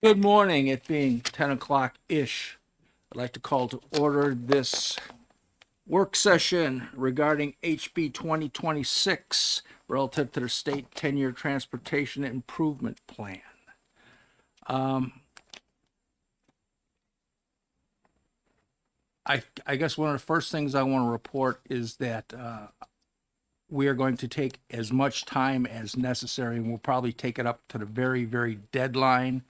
Good morning. It being 10 o'clock-ish, I'd like to call to order this work session regarding HB 2026 relative to the state 10-year transportation improvement plan. I guess one of the first things I want to report is that we are going to take as much time as necessary, and we'll probably take it up to the very, very deadline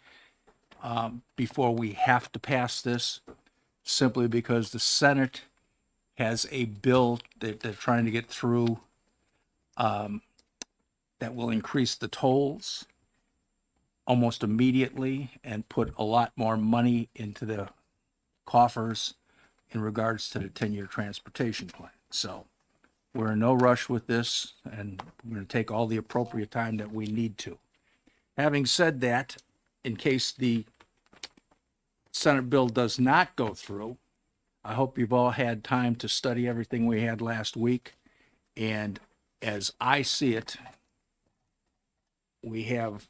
before we have to pass this, simply because the Senate has a bill that they're trying to get through that will increase the tolls almost immediately and put a lot more money into the coffers in regards to the 10-year transportation plan. So we're in no rush with this, and we're going to take all the appropriate time that we need to. Having said that, in case the Senate bill does not go through, I hope you've all had time to study everything we had last week. And as I see it, we have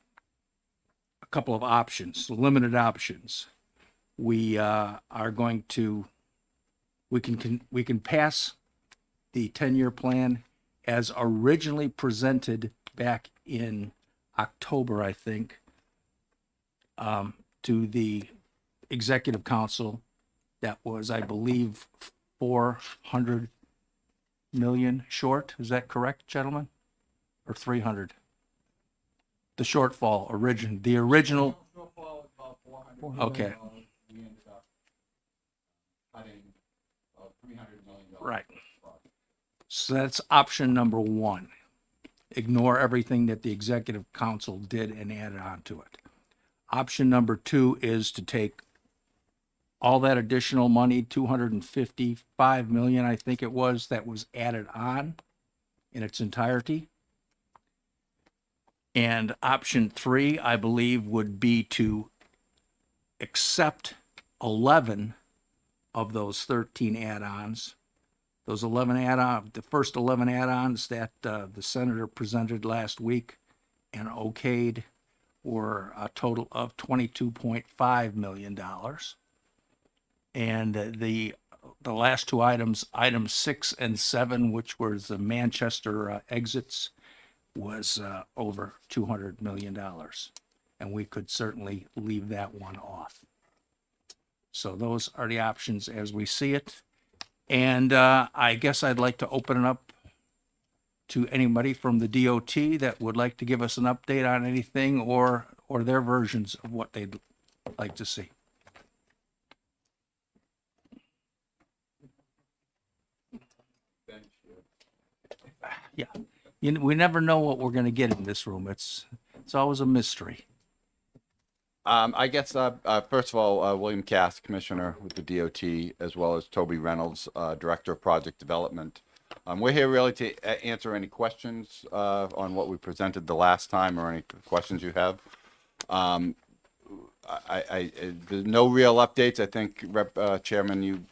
a couple of options, limited options. We can pass the 10-year plan as originally presented back in October, I think, to the Executive Council. That was, I believe, 400 million short. Is that correct, gentlemen? Or 300? The shortfall, the original. Shortfall is about 400. Okay. We ended up cutting $300 million. Right. So that's option number one. Ignore everything that the Executive Council did and add on to it. Option number two is to take all that additional money, 255 million, I think it was, that was added on in its entirety. And option three, I believe, would be to accept 11 of those 13 add-ons. Those 11 add-ons, the first 11 add-ons that the senator presented last week and okayed were a total of $22.5 million. And the last two items, items 6 and 7, which was the Manchester exits, was over $200 million. And we could certainly leave that one off. So those are the options as we see it. And I guess I'd like to open it up to anybody from the DOT that would like to give us an update on anything or their versions of what they'd like to see. Yeah, we never know what we're going to get in this room. It's always a mystery. I guess, first of all, William Cass, Commissioner with the DOT, as well as Toby Reynolds, Director of Project Development. We're here really to answer any questions on what we presented the last time or any questions you have. There's no real updates. I think, Chairman, you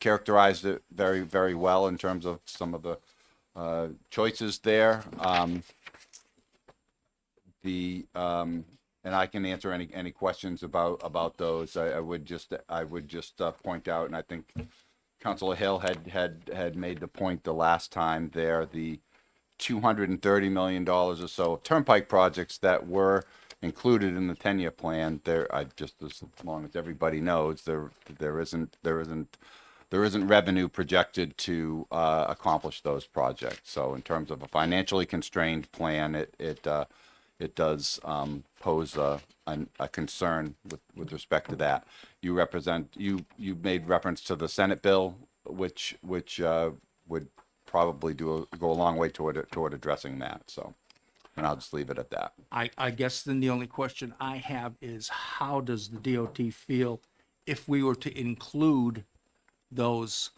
characterized it very, very well in terms of some of the choices there. And I can answer any questions about those. I would just point out, and I think Councilor Hill had made the point the last time there, the $230 million or so of turnpike projects that were included in the 10-year plan. There, just as long as everybody knows, there isn't revenue projected to accomplish those projects. So in terms of a financially constrained plan, it does pose a concern with respect to that. You made reference to the Senate bill, which would probably go a long way toward addressing that. So, and I'll just leave it at that. I guess then the only question I have is, how does the DOT feel if we were to include those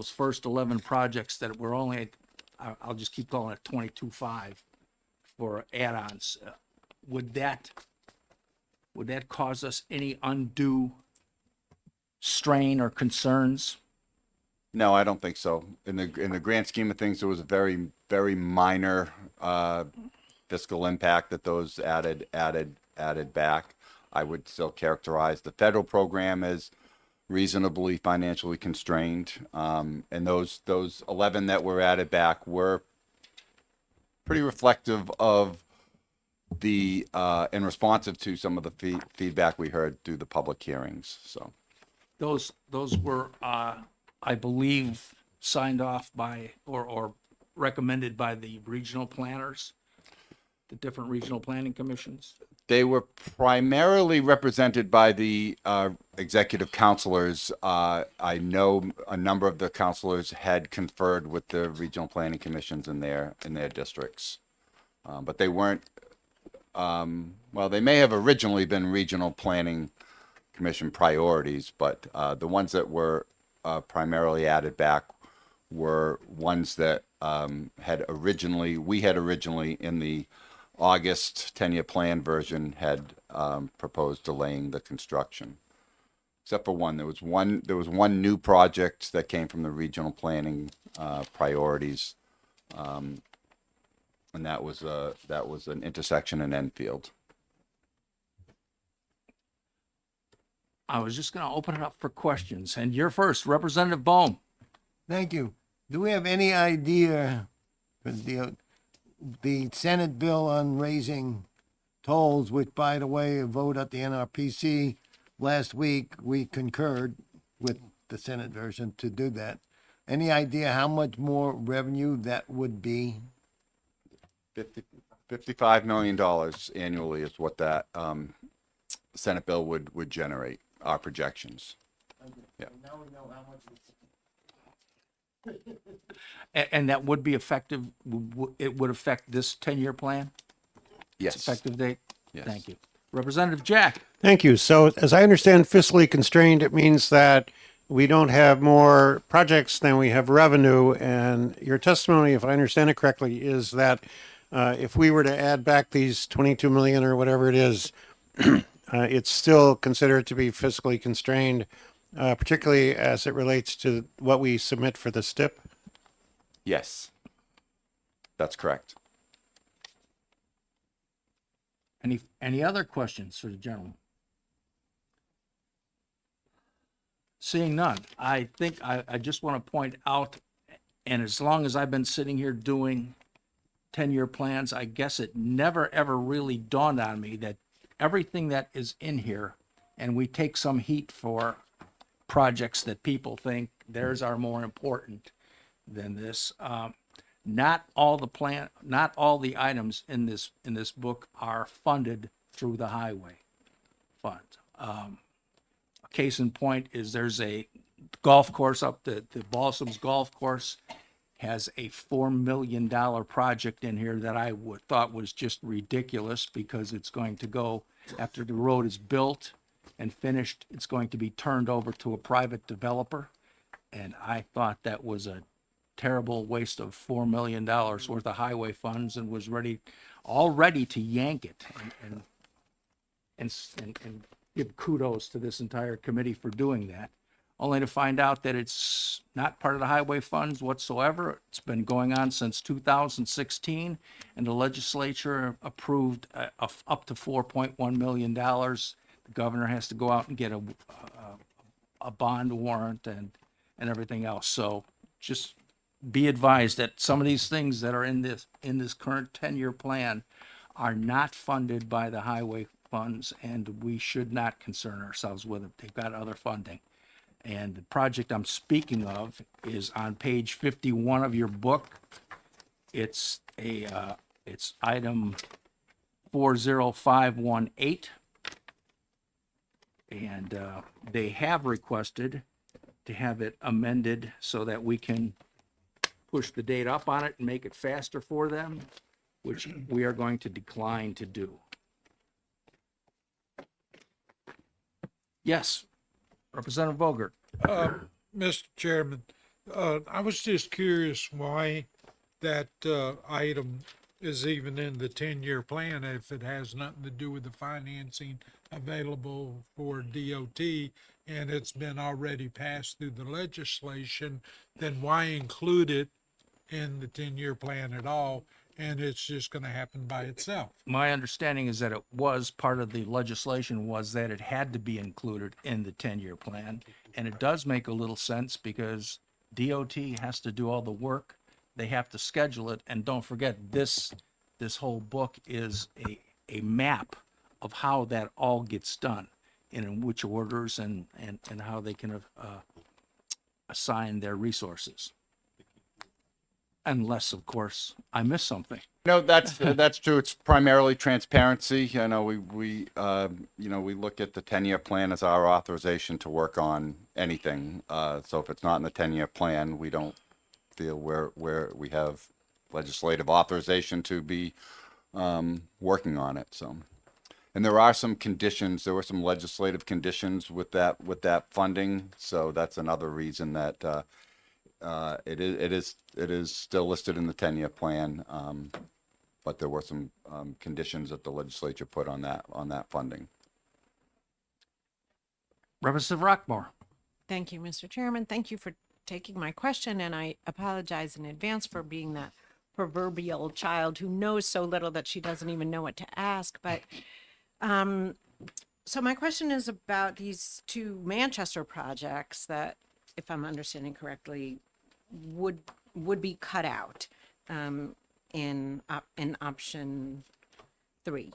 first 11 projects that were only, I'll just keep calling it 22.5 for add-ons? Would that cause us any undue strain or concerns? No, I don't think so. In the grand scheme of things, there was a very, very minor fiscal impact that those added back. I would still characterize the federal program as reasonably financially constrained. And those 11 that were added back were pretty reflective of the and responsive to some of the feedback we heard through the public hearings. So Those were, I believe, signed off by or recommended by the regional planners, the different regional planning commissions. they were primarily represented by the executive counselors. I know a number of the counselors had conferred with the regional planning commissions in their districts, but they weren't. Well, they may have originally been regional planning commission priorities, but the ones that were primarily added back were ones that we had originally in the August 10-year plan version had proposed delaying the construction, except for one. There was one new project that came from the regional planning priorities, and that was an intersection in Enfield. I was just going to open it up for questions, and you're first, Representative Bohm. Thank you. Do we have any idea, because the Senate bill on raising tolls, which, by the way, a vote at the NRPC last week, we concurred with the Senate version to do that. Any idea how much more revenue that would be? $55 million annually is what that Senate bill would generate, our projections. Yeah. Now we know how much. And that would be effective, it would affect this 10-year plan? Yes. Effective date? Yes. Thank you. Representative Jack. Thank you. So as I understand fiscally constrained, it means that we don't have more projects than we have revenue. And your testimony, if I understand it correctly, is that if we were to add back these 22 million or whatever it is, it's still considered to be fiscally constrained, particularly as it relates to what we submit for the STIP. Yes. That's correct. Any other questions for the gentleman? Seeing none, I think I just want to point out, and as long as I've been sitting here doing 10-year plans, I guess it never ever really dawned on me that everything that is in here, and we take some heat for projects that people think theirs are more important than this. Not all the items in this book are funded through the highway fund. A case in point is there's a golf course up the Balsam's golf course has a $4 million project in here that I thought was just ridiculous, because it's going to go, after the road is built and finished, it's going to be turned over to a private developer. And I thought that was a terrible waste of $4 million worth of highway funds, and was all ready to yank it and give kudos to this entire committee for doing that, only to find out that it's not part of the highway funds whatsoever. It's been going on since 2016, and the legislature approved up to $4.1 million. The governor has to go out and get a bond warrant and everything else. So just be advised that some of these things that are in this current 10-year plan are not funded by the highway funds, and we should not concern ourselves with it. They've got other funding. And the project I'm speaking of is on page 51 of your book. It's item 40518. And they have requested to have it amended so that we can push the date up on it and make it faster for them, which we are going to decline to do. Yes, Representative Vogert. Mr. Chairman, I was just curious why that item is even in the 10-year plan if it has nothing to do with the financing available for DOT, and it's been already passed through the legislation. Then why include it in the 10-year plan at all and it's just gonna happen by itself. My understanding is that it was part of the legislation was that it had to be included in the 10-year plan. And it does make a little sense because DOT has to do all the work. They have to schedule it. And don't forget, this whole book is a map of how that all gets done and in which orders and how they can assign their resources. Unless, of course, I miss something. No, that's true. It's primarily transparency. You know, we look at the 10-year plan as our authorization to work on anything. So if it's not in the 10-year plan, we don't feel where we have legislative authorization to be working on it. So, and there are some conditions. There were some legislative conditions with that funding. So that's another reason that it is still listed in the 10-year plan. But there were some conditions that the legislature put on that funding. Representative Rockmore. Thank you, Mr. Chairman. Thank you for taking my question, and I apologize in advance for being that proverbial child who knows so little that she doesn't even know what to ask. But so my question is about these two Manchester projects that, if I'm understanding correctly, would be cut out in option 3.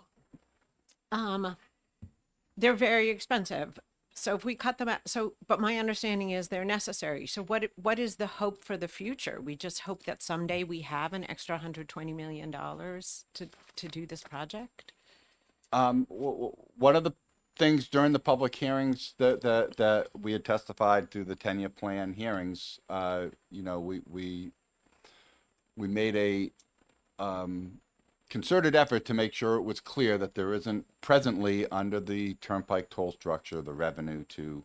They're very expensive. So if we cut them out, but my understanding is they're necessary. So what is the hope for the future? We just hope that someday we have an extra $120 million to do this project? One of the things during the public hearings that we had testified through the 10-year plan hearings, we made a concerted effort to make sure it was clear that there isn't presently under the Turnpike toll structure the revenue to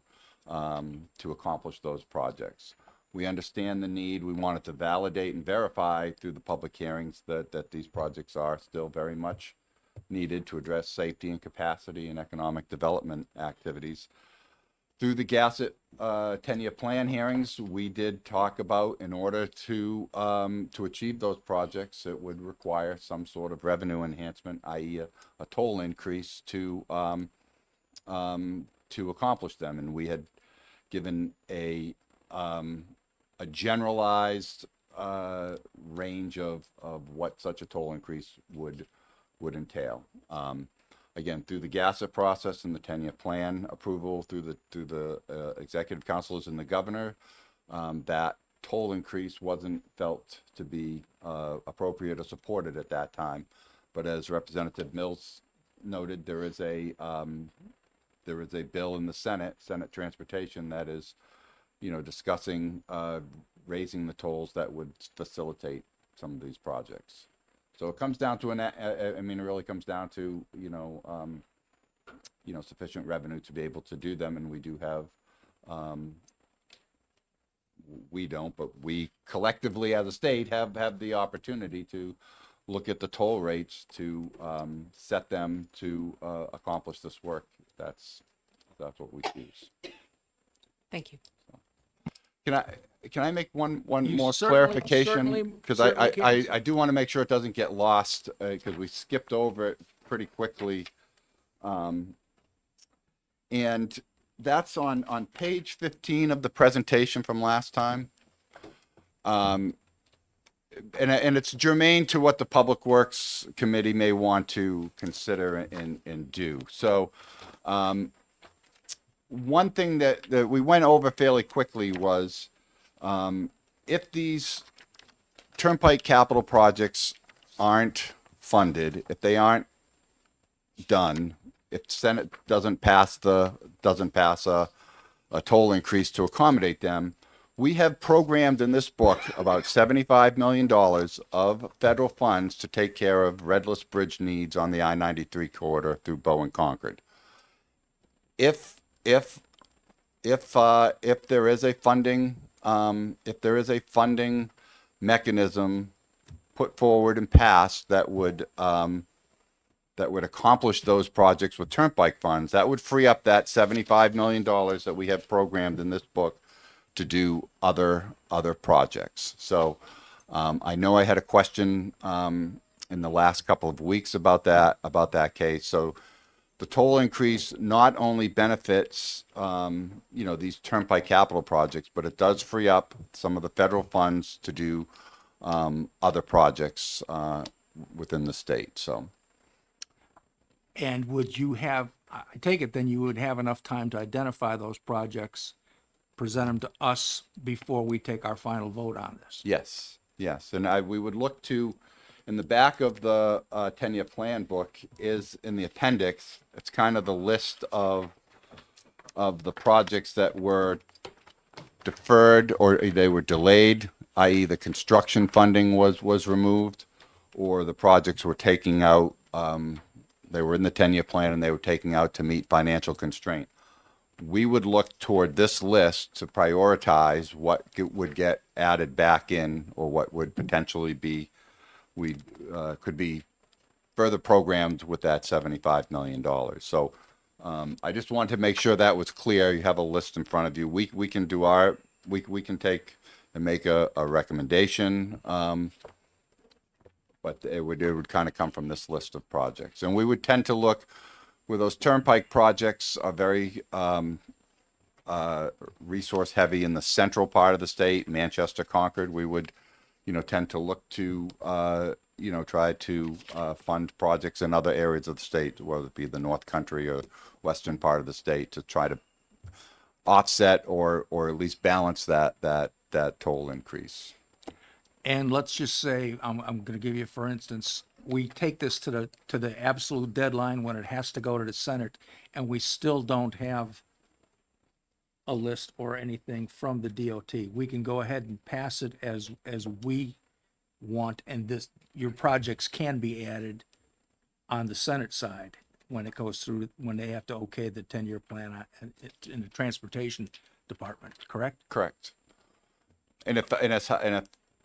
accomplish those projects. We understand the need. We wanted to validate and verify through the public hearings that these projects are still very much needed to address safety and capacity and economic development activities. Through the Gasset 10-year plan hearings, we did talk about, in order to achieve those projects, it would require some sort of revenue enhancement, i.e. a toll increase to accomplish them. And we had given a generalized range of what such a toll increase would entail. Again, through the Gasset process and the 10-year plan approval through the executive councilors and the governor, that toll increase wasn't felt to be appropriate or supported at that time. But as Representative Mills noted, there is a bill in the Senate Transportation that is, discussing raising the tolls that would facilitate some of these projects. So it comes down to it really comes down to, sufficient revenue to be able to do them. And we do have, but we collectively as a state have the opportunity to look at the toll rates to set them to accomplish this work. That's what we choose. Thank you. Can I make one more certainly clarification? Because I do want to make sure it doesn't get lost, because we skipped over it pretty quickly. And that's on page 15 of the presentation from last time. And it's germane to what the Public Works Committee may want to consider and do. So one thing that we went over fairly quickly was, if these Turnpike capital projects aren't funded, if they aren't done, if Senate doesn't pass a toll increase to accommodate them, we have programmed in this book about $75 million of federal funds to take care of Redless Bridge needs on the I-93 corridor through Bow and Concord. If there is a funding mechanism put forward and passed that would accomplish those projects with Turnpike funds, that would free up that $75 million that we have programmed in this book to do other projects. So I know I had a question in the last couple of weeks about that case. So the toll increase not only benefits, these turnpike capital projects, but it does free up some of the federal funds to do other projects within the state. So And would you have, I take it then you would have enough time to identify those projects, present them to us before we take our final vote on this? yes, and we would look to, in the back of the 10-year plan book is in the appendix. It's kind of the list of the projects that were deferred or they were delayed, i.e. the construction funding was removed, or the projects were taking out, they were in the 10-year plan and they were taking out to meet financial constraint. We would look toward this list to prioritize what would get added back in, or what would potentially be, could be further programmed with that $75 million. So I just wanted to make sure that was clear. You have a list in front of you. We can do we can take and make a recommendation, but it would kind of come from this list of projects. And we would tend to look, where those turnpike projects are very resource heavy in the central part of the state, Manchester, Concord, we would, tend to look to, try to fund projects in other areas of the state, whether it be the North Country or western part of the state, to try to offset or at least balance that toll increase. And let's just say, I'm going to give you, for instance, we take this to the absolute deadline when it has to go to the Senate, and we still don't have a list or anything from the DOT. We can go ahead and pass it as we want, and your projects can be added on the Senate side when it goes through, when they have to okay the 10-year plan in the transportation department, correct? Correct. And if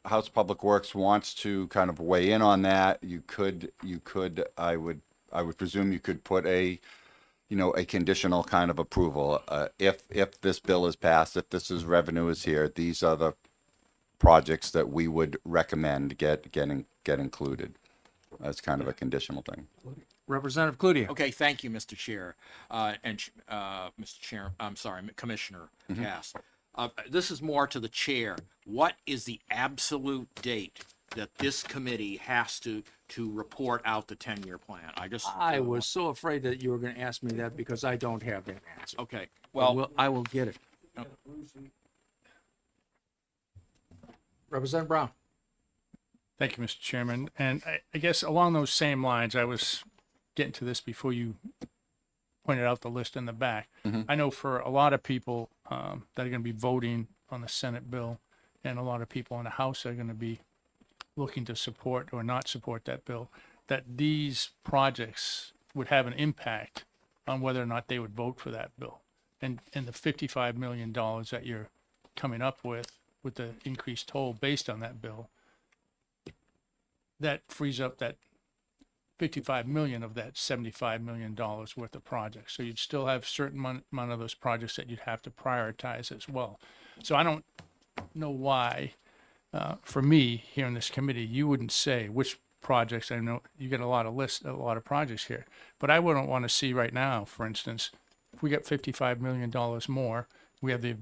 House Public Works wants to kind of weigh in on that, you could, I would presume you could put a conditional kind of approval. If this bill is passed, if revenue is here, these are the projects that we would recommend get included as kind of a conditional thing. Representative Cludier. Okay, thank you, Mr. Chair, Mr. Chair, I'm sorry, Commissioner Cass. This is more to the chair. What is the absolute date that this committee has to report out the 10-year plan? I was so afraid that you were going to ask me that because I don't have that answer. Okay, Well, I will get it. Representative Brown. Thank you, Mr. Chairman. And I guess along those same lines, I was getting to this before you pointed out the list in the back. I know for a lot of people that are going to be voting on the Senate bill, and a lot of people in the House are going to be looking to support or not support that bill, that these projects would have an impact on whether or not they would vote for that bill. And the $55 million that you're coming up with the increased toll based on that bill, that frees up that 55 million of that $75 million worth of projects. So you'd still have certain amount of those projects that you'd have to prioritize as well. So I don't know why, for me here in this committee, you wouldn't say which projects. I know you get a lot of projects here, but I wouldn't want to see right now, for instance, if we get $55 million more, we have the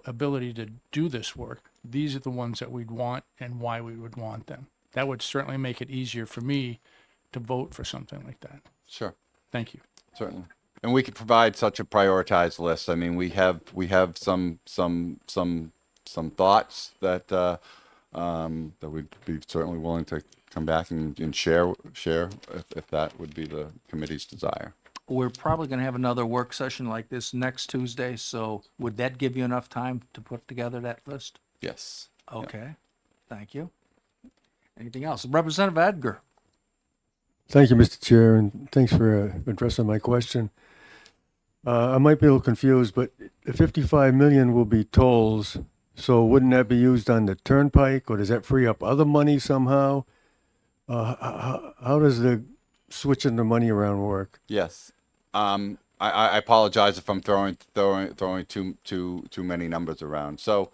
ability to do this work. These are the ones that we'd want and why we would want them. That would certainly make it easier for me to vote for something like that. Sure. Thank you. Certainly. And we could provide such a prioritized list. I mean, we have some thoughts that we'd be certainly willing to come back and share if that would be the committee's desire. We're probably going to have another work session like this next Tuesday, so would that give you enough time to put together that list? Yes. Okay, thank you. Anything else? Representative Edgar. Thank you, Mr. Chair, and thanks for addressing my question. I might be a little confused, but the 55 million will be tolls, so wouldn't that be used on the turnpike, or does that free up other money somehow? How does the switching the money around work? Yes. I apologize if I'm throwing too many numbers around. So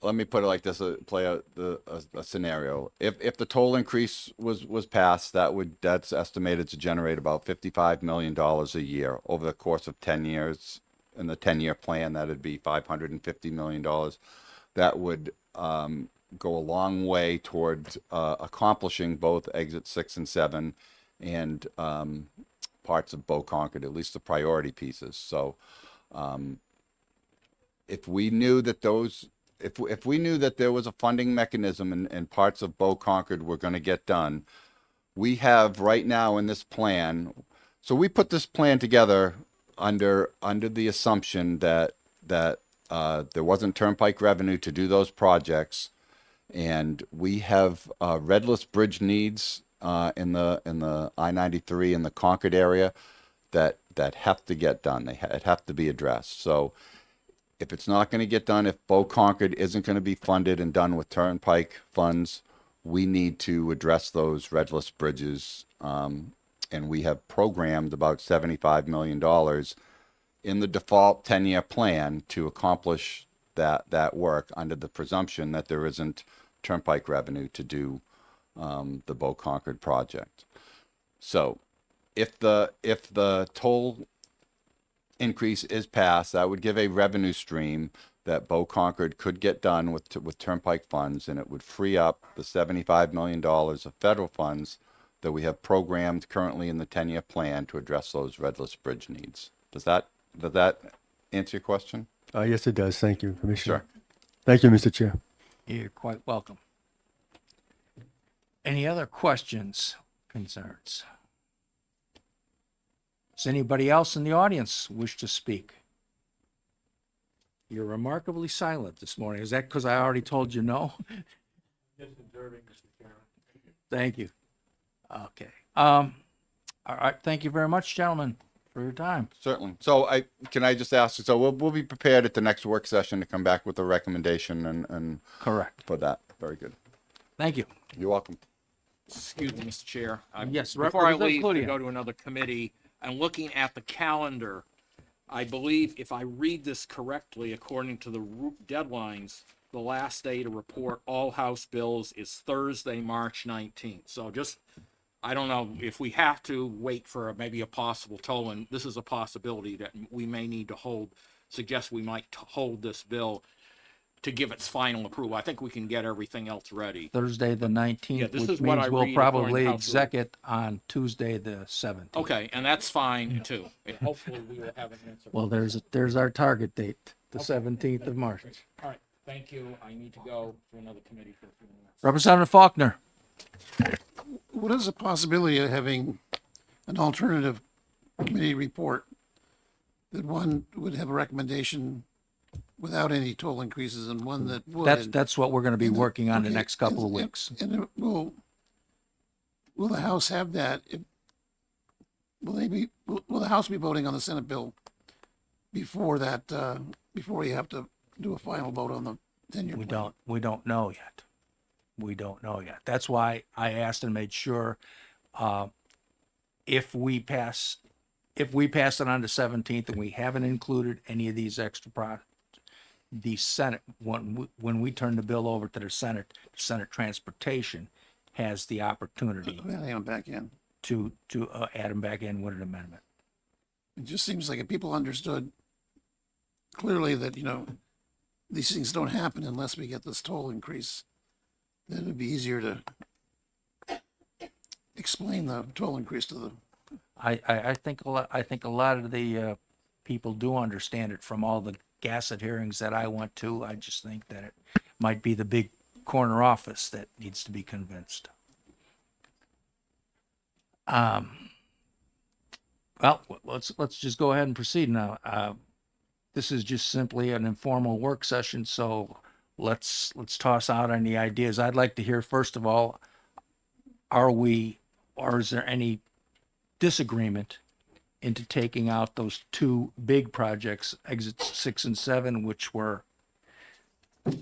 let me put it like this, play out a scenario. If the toll increase was passed, that's estimated to generate about $55 million a year over the course of 10 years. In the 10-year plan, that'd be $550 million. That would go a long way towards accomplishing both exit 6 and 7 and parts of Bow Concord, at least the priority pieces. So if we knew that if we knew that there was a funding mechanism and parts of Bow Concord were going to get done, we have right now in this plan. So we put this plan together under the assumption that there wasn't turnpike revenue to do those projects, and we have Red List Bridge needs in the I-93 in the Concord area that have to get done. They have to be addressed. So if it's not going to get done, if Bow Concord isn't going to be funded and done with turnpike funds, we need to address those Red List bridges. And we have programmed about $75 million in the default 10-year plan to accomplish that work under the presumption that there isn't turnpike revenue to do the Bow Concord project. So if the toll increase is passed, that would give a revenue stream that Bow Concord could get done with turnpike funds, and it would free up the $75 million of federal funds that we have programmed currently in the 10-year plan to address those Red List Bridge needs. Does that answer your question? Yes, it does. Thank you, Commissioner. Sure. Thank you, Mr. Chair. You're quite welcome. Any other questions, concerns? Does anybody else in the audience wish to speak? You're remarkably silent this morning. Is that because I already told you no? Just observing, Mr. Chairman. Thank you. Okay. All right. Thank you very much, gentlemen, for your time. Certainly. So can I just ask, so we'll be prepared at the next work session to come back with a recommendation and Correct. for that. Very good. Thank you. You're welcome. Excuse me, Mr. Chair. Yes, Before I Representative leave to Cludier. go to another committee, I'm looking at the calendar. I believe if I read this correctly, according to the deadlines, the last day to report all House bills is Thursday, March 19th. So I don't know if we have to wait for maybe a possible toll, and this is a possibility that we may need to suggest we might hold this bill to give its final approval. I think we can get everything else ready. Thursday, the 19th, Yeah, this which is what means I we'll read probably according to House exec it on Tuesday, the 17th. Okay, and that's fine too. And hopefully we will have an answer. Well, there's our target date, the 17th of March. All right, thank you. I need to go to another committee for a few minutes. Representative Faulkner. What is the possibility of having an alternative committee report that one would have a recommendation without any toll increases and one that would? That's what we're going to be working on the Okay, next couple of and- weeks. And will the House have that? Will the House be voting on the Senate bill before that, before we have to do a final vote on the 10-year plan? We don't know yet. We don't know yet. That's why I asked and made sure, if we pass it on the 17th and we haven't included any of these extra the Senate, when we turn the bill over to the Senate Transportation has the opportunity Adding them back in. to add them back in with an amendment. It just seems like if people understood clearly that, these things don't happen unless we get this toll increase, then it'd be easier to explain the toll increase to the, I think a lot of the people do understand it from all the Gasset hearings that I went to. I just think that it might be the big corner office that needs to be convinced. Well, let's just go ahead and proceed now. This is just simply an informal work session, so let's toss out any ideas. I'd like to hear, first of all, is there any disagreement into taking out those two big projects, exits 6 and 7, which were, how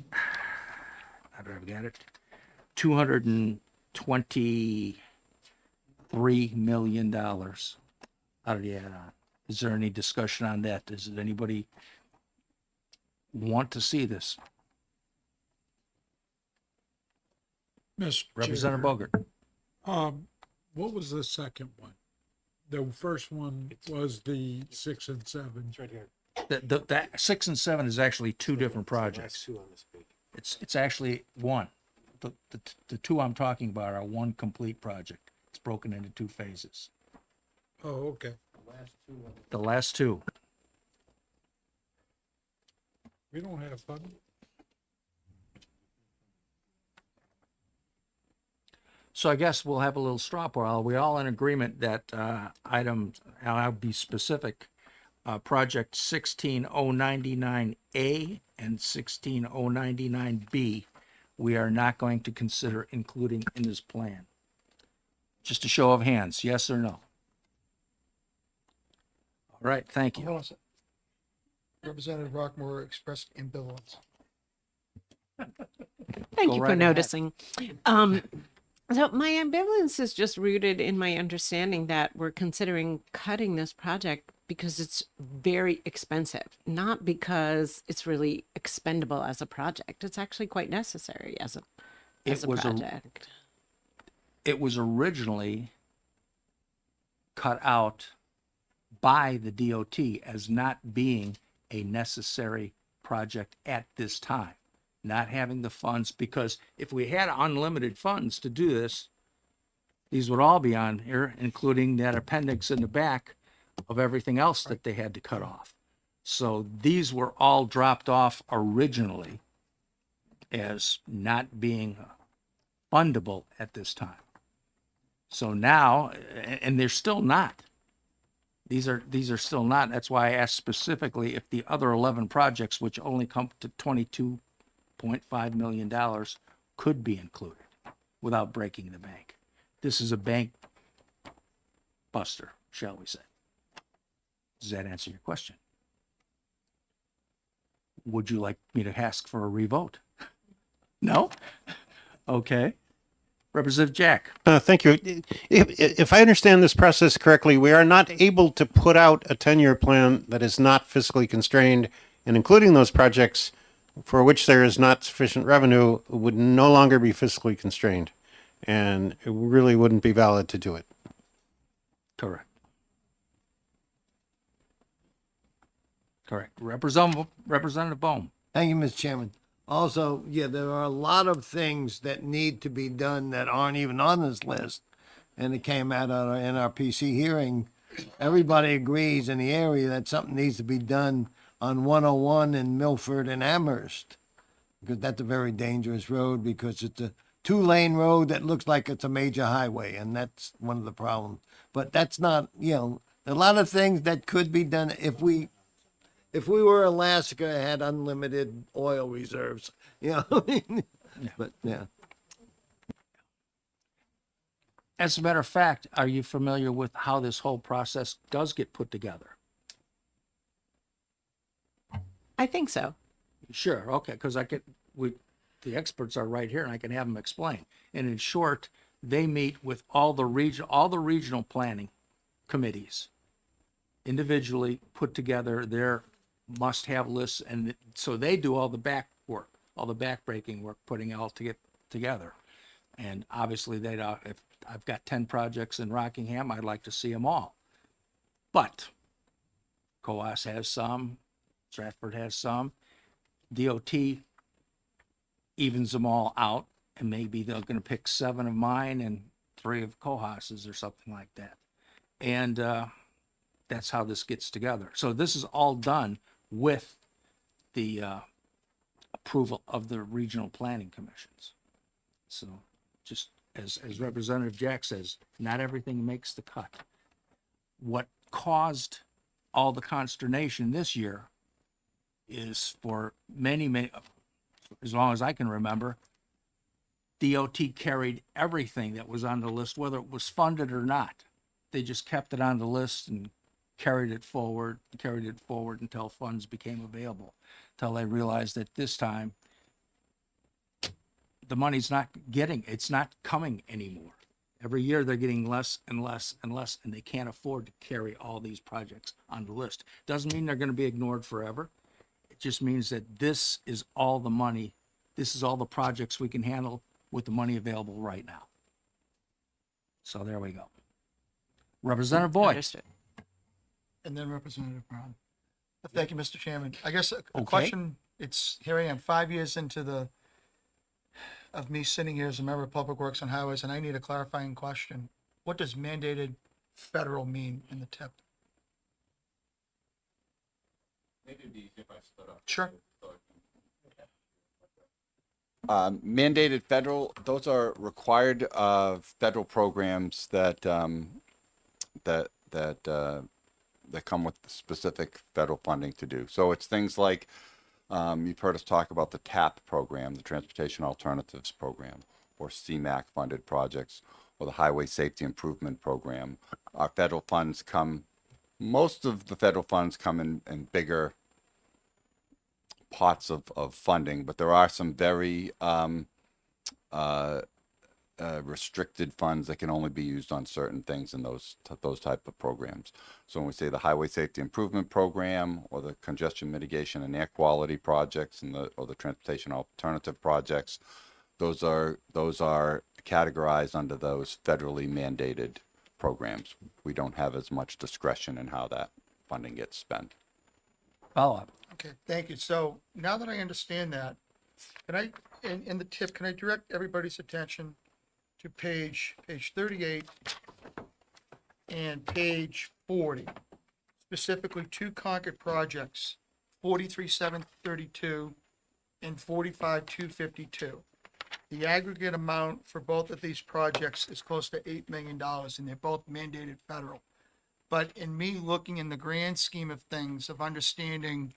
do I get it? $223 million. How did you add on? Is there any discussion on that? Does anybody want to see this? Mr. Representative Chair, Bogert. what was the second one? The first one was the 6 and 7. That 6 and 7 is actually two different projects. It's actually one. The two I'm talking about are one complete project. It's broken into two phases. Oh, okay. The last two. We don't have fun. So I guess we'll have a little straw poll. Are we all in agreement that items, I'll be specific, project 16099A and 16099B, we are not going to consider including in this plan? Just a show of hands, yes or no? All right, thank you. Hold on a sec. Representative Rockmore expressed ambivalence. Thank Go you right for ahead. noticing. So my ambivalence is just rooted in my understanding that we're considering cutting this project because it's very expensive, not because it's really expendable as a project. It's actually quite necessary as a project. It was originally cut out by the DOT as not being a necessary project at this time. Not having the funds, because if we had unlimited funds to do this, these would all be on here, including that appendix in the back of everything else that they had to cut off. So these were all dropped off originally as not being fundable at this time. So now, and they're still not. These are still not. That's why I asked specifically if the other 11 projects, which only come to $22.5 million, could be included without breaking the bank. This is a bank buster, shall we say. Does that answer your question? Would you like me to ask for a revote? No? Okay. Representative Jack. Thank you. If I understand this process correctly, we are not able to put out a 10-year plan that is not fiscally constrained, and including those projects for which there is not sufficient revenue would no longer be fiscally constrained, and it really wouldn't be valid to do it. Correct. Correct. Representative Bohm. Thank you, Mr. Chairman. Also, yeah, there are a lot of things that need to be done that aren't even on this list. And it came out at our NRPC hearing. Everybody agrees in the area that something needs to be done on 101 in Milford and Amherst. Because that's a very dangerous road, because it's a 2-lane road that looks like it's a major highway, and that's one of the problems. But that's not, a lot of things that could be done if we were Alaska, had unlimited oil reserves, But yeah. As a matter of fact, are you familiar with how this whole process does get put together? I think so. Sure. Okay. Because the experts are right here, and I can have them explain. And in short, they meet with all the regional planning committees, individually put together their must-have lists, and so they do all the back work, all the back-breaking work, putting it all together. And obviously, if I've got 10 projects in Rockingham, I'd like to see them all. But Coas has some, Stratford has some. DOT evens them all out, and maybe they're going to pick 7 of mine and 3 of Coas's or something like that. And that's how this gets together. So this is all done with the approval of the regional planning commissions. So just as Representative Jack says, not everything makes the cut. What caused all the consternation this year is for many, as long as I can remember, DOT carried everything that was on the list, whether it was funded or not. They just kept it on the list and carried it forward until funds became available, until they realized that this time the money's it's not coming anymore. Every year they're getting less and less and less, and they can't afford to carry all these projects on the list. Doesn't mean they're going to be ignored forever. It just means that this is all the money, this is all the projects we can handle with the money available right now. So there we go. Representative Boyd. Understood. And then Representative Brown. Thank you, Mr. Chairman. I guess a Okay. question, here I am, 5 years into of me sitting here as a member of Public Works and Highways, and I need a clarifying question. What does mandated federal mean in the tip? Maybe it'd be easier if I stood up. Sure. So I can- Mandated federal, those are required federal programs that that come with specific federal funding to do. So it's things like you've heard us talk about the TAP program, the Transportation Alternatives Program, or CMAQ funded projects, or the Highway Safety Improvement Program. Our federal funds come, most of the federal funds come in bigger pots of funding, but there are some very restricted funds that can only be used on certain things in those type of programs. So when we say the Highway Safety Improvement Program, or the Congestion Mitigation and Air Quality projects, or the Transportation Alternative projects, those are categorized under those federally mandated programs. We don't have as much discretion in how that funding gets spent. Follow up. Okay, thank you. So now that I understand that, can I, in the tip, can I direct everybody's attention to page 38 and page 40, specifically two Concord projects, 43,732 and 45,252. The aggregate amount for both of these projects is close to $8 million, and they're both mandated federal. But in me looking in the grand scheme of things, of understanding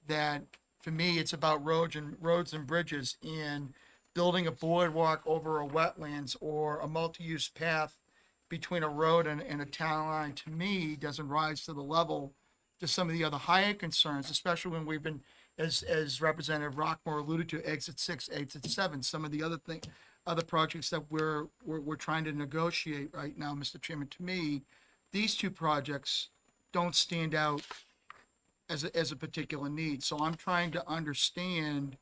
that for me, it's about roads and bridges, and building a boardwalk over a wetlands or a multi-use path between a road and a town line, to me, doesn't rise to the level to some of the other higher concerns, especially when we've been, as Representative Rockmore alluded to, exit 6, exit 7, some of the other projects that we're trying to negotiate right now, Mr. Chairman. To me, these two projects don't stand out as a particular need. So I'm trying to understand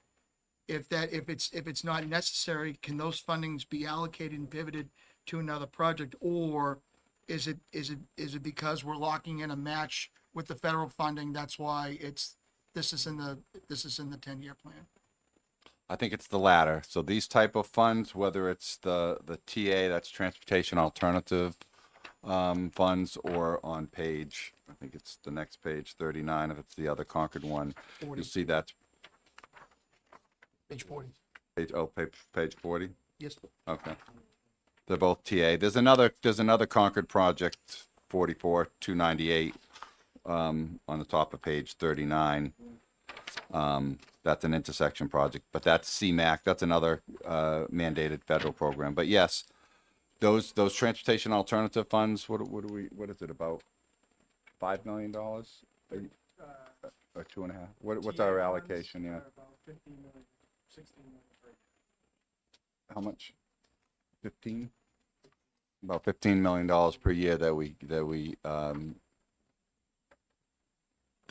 if it's not necessary, can those fundings be allocated and pivoted to another project, or is it because we're locking in a match with the federal funding? That's why this is in the 10-year plan. I think it's the latter. So these type of funds, whether it's the TA, that's Transportation Alternative funds, or on page, I think it's the next page, 39, if it's the other Concord one, 40. you'll see that's Page 40. page 40. Yes. Okay. They're both TA. There's another Concord project, 44,298, on the top of page 39. That's an intersection project, but that's CMAQ. That's another mandated federal program. But yes, those transportation alternative funds. What is it, about $5 million? Or 2.5? What's our allocation? Yeah. How much? 15? About $15 million per year that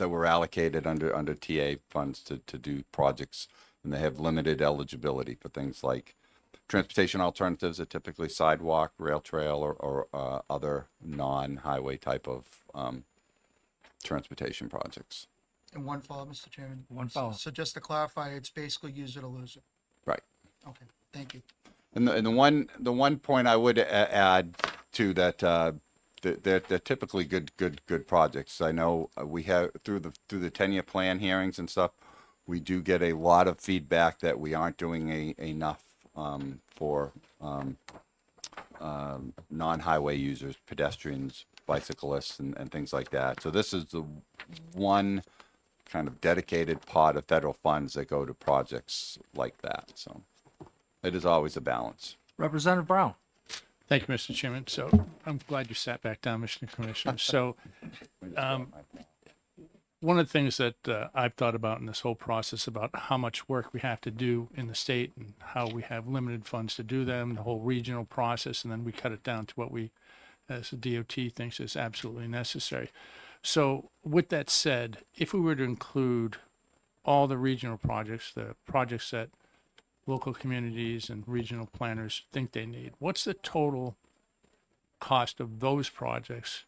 were allocated under TA funds to do projects, and they have limited eligibility for things like transportation alternatives are typically sidewalk, rail trail, or other non-highway type of transportation projects. And one follow, Mr. Chairman. One follow. So just to clarify, it's basically use it or lose it. Right. Okay, thank you. And the one point I would add to that, they're typically good projects. I know we have through the 10-year plan hearings and stuff, we do get a lot of feedback that we aren't doing enough for non-highway users, pedestrians, bicyclists, and things like that. So this is the one kind of dedicated pot of federal funds that go to projects like that. So it is always a balance. Representative Brown. Thank you, Mr. Chairman. So I'm glad you sat back down, Mr. Commissioner. So one of the things that I've thought about in this whole process about how much work we have to do in the state and how we have limited funds to do them, the whole regional process, and then we cut it down to what we, as the DOT, thinks is absolutely necessary. So with that said, if we were to include all the regional projects, the projects that local communities and regional planners think they need. What's the total cost of those projects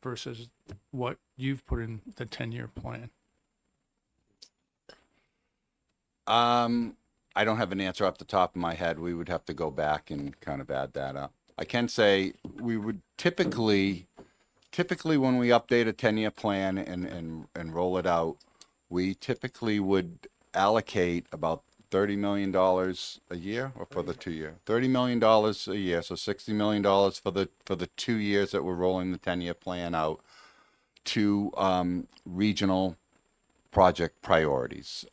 versus what you've put in the 10-year plan? I don't have an answer off the top of my head. We would have to go back and kind of add that up. I can say we would typically when we update a 10-year plan and roll it out, we typically would allocate about $30 million a year, or for the 2 year, $30 million a year. So $60 million for the 2 years that we're rolling the 10-year plan out to regional project priorities.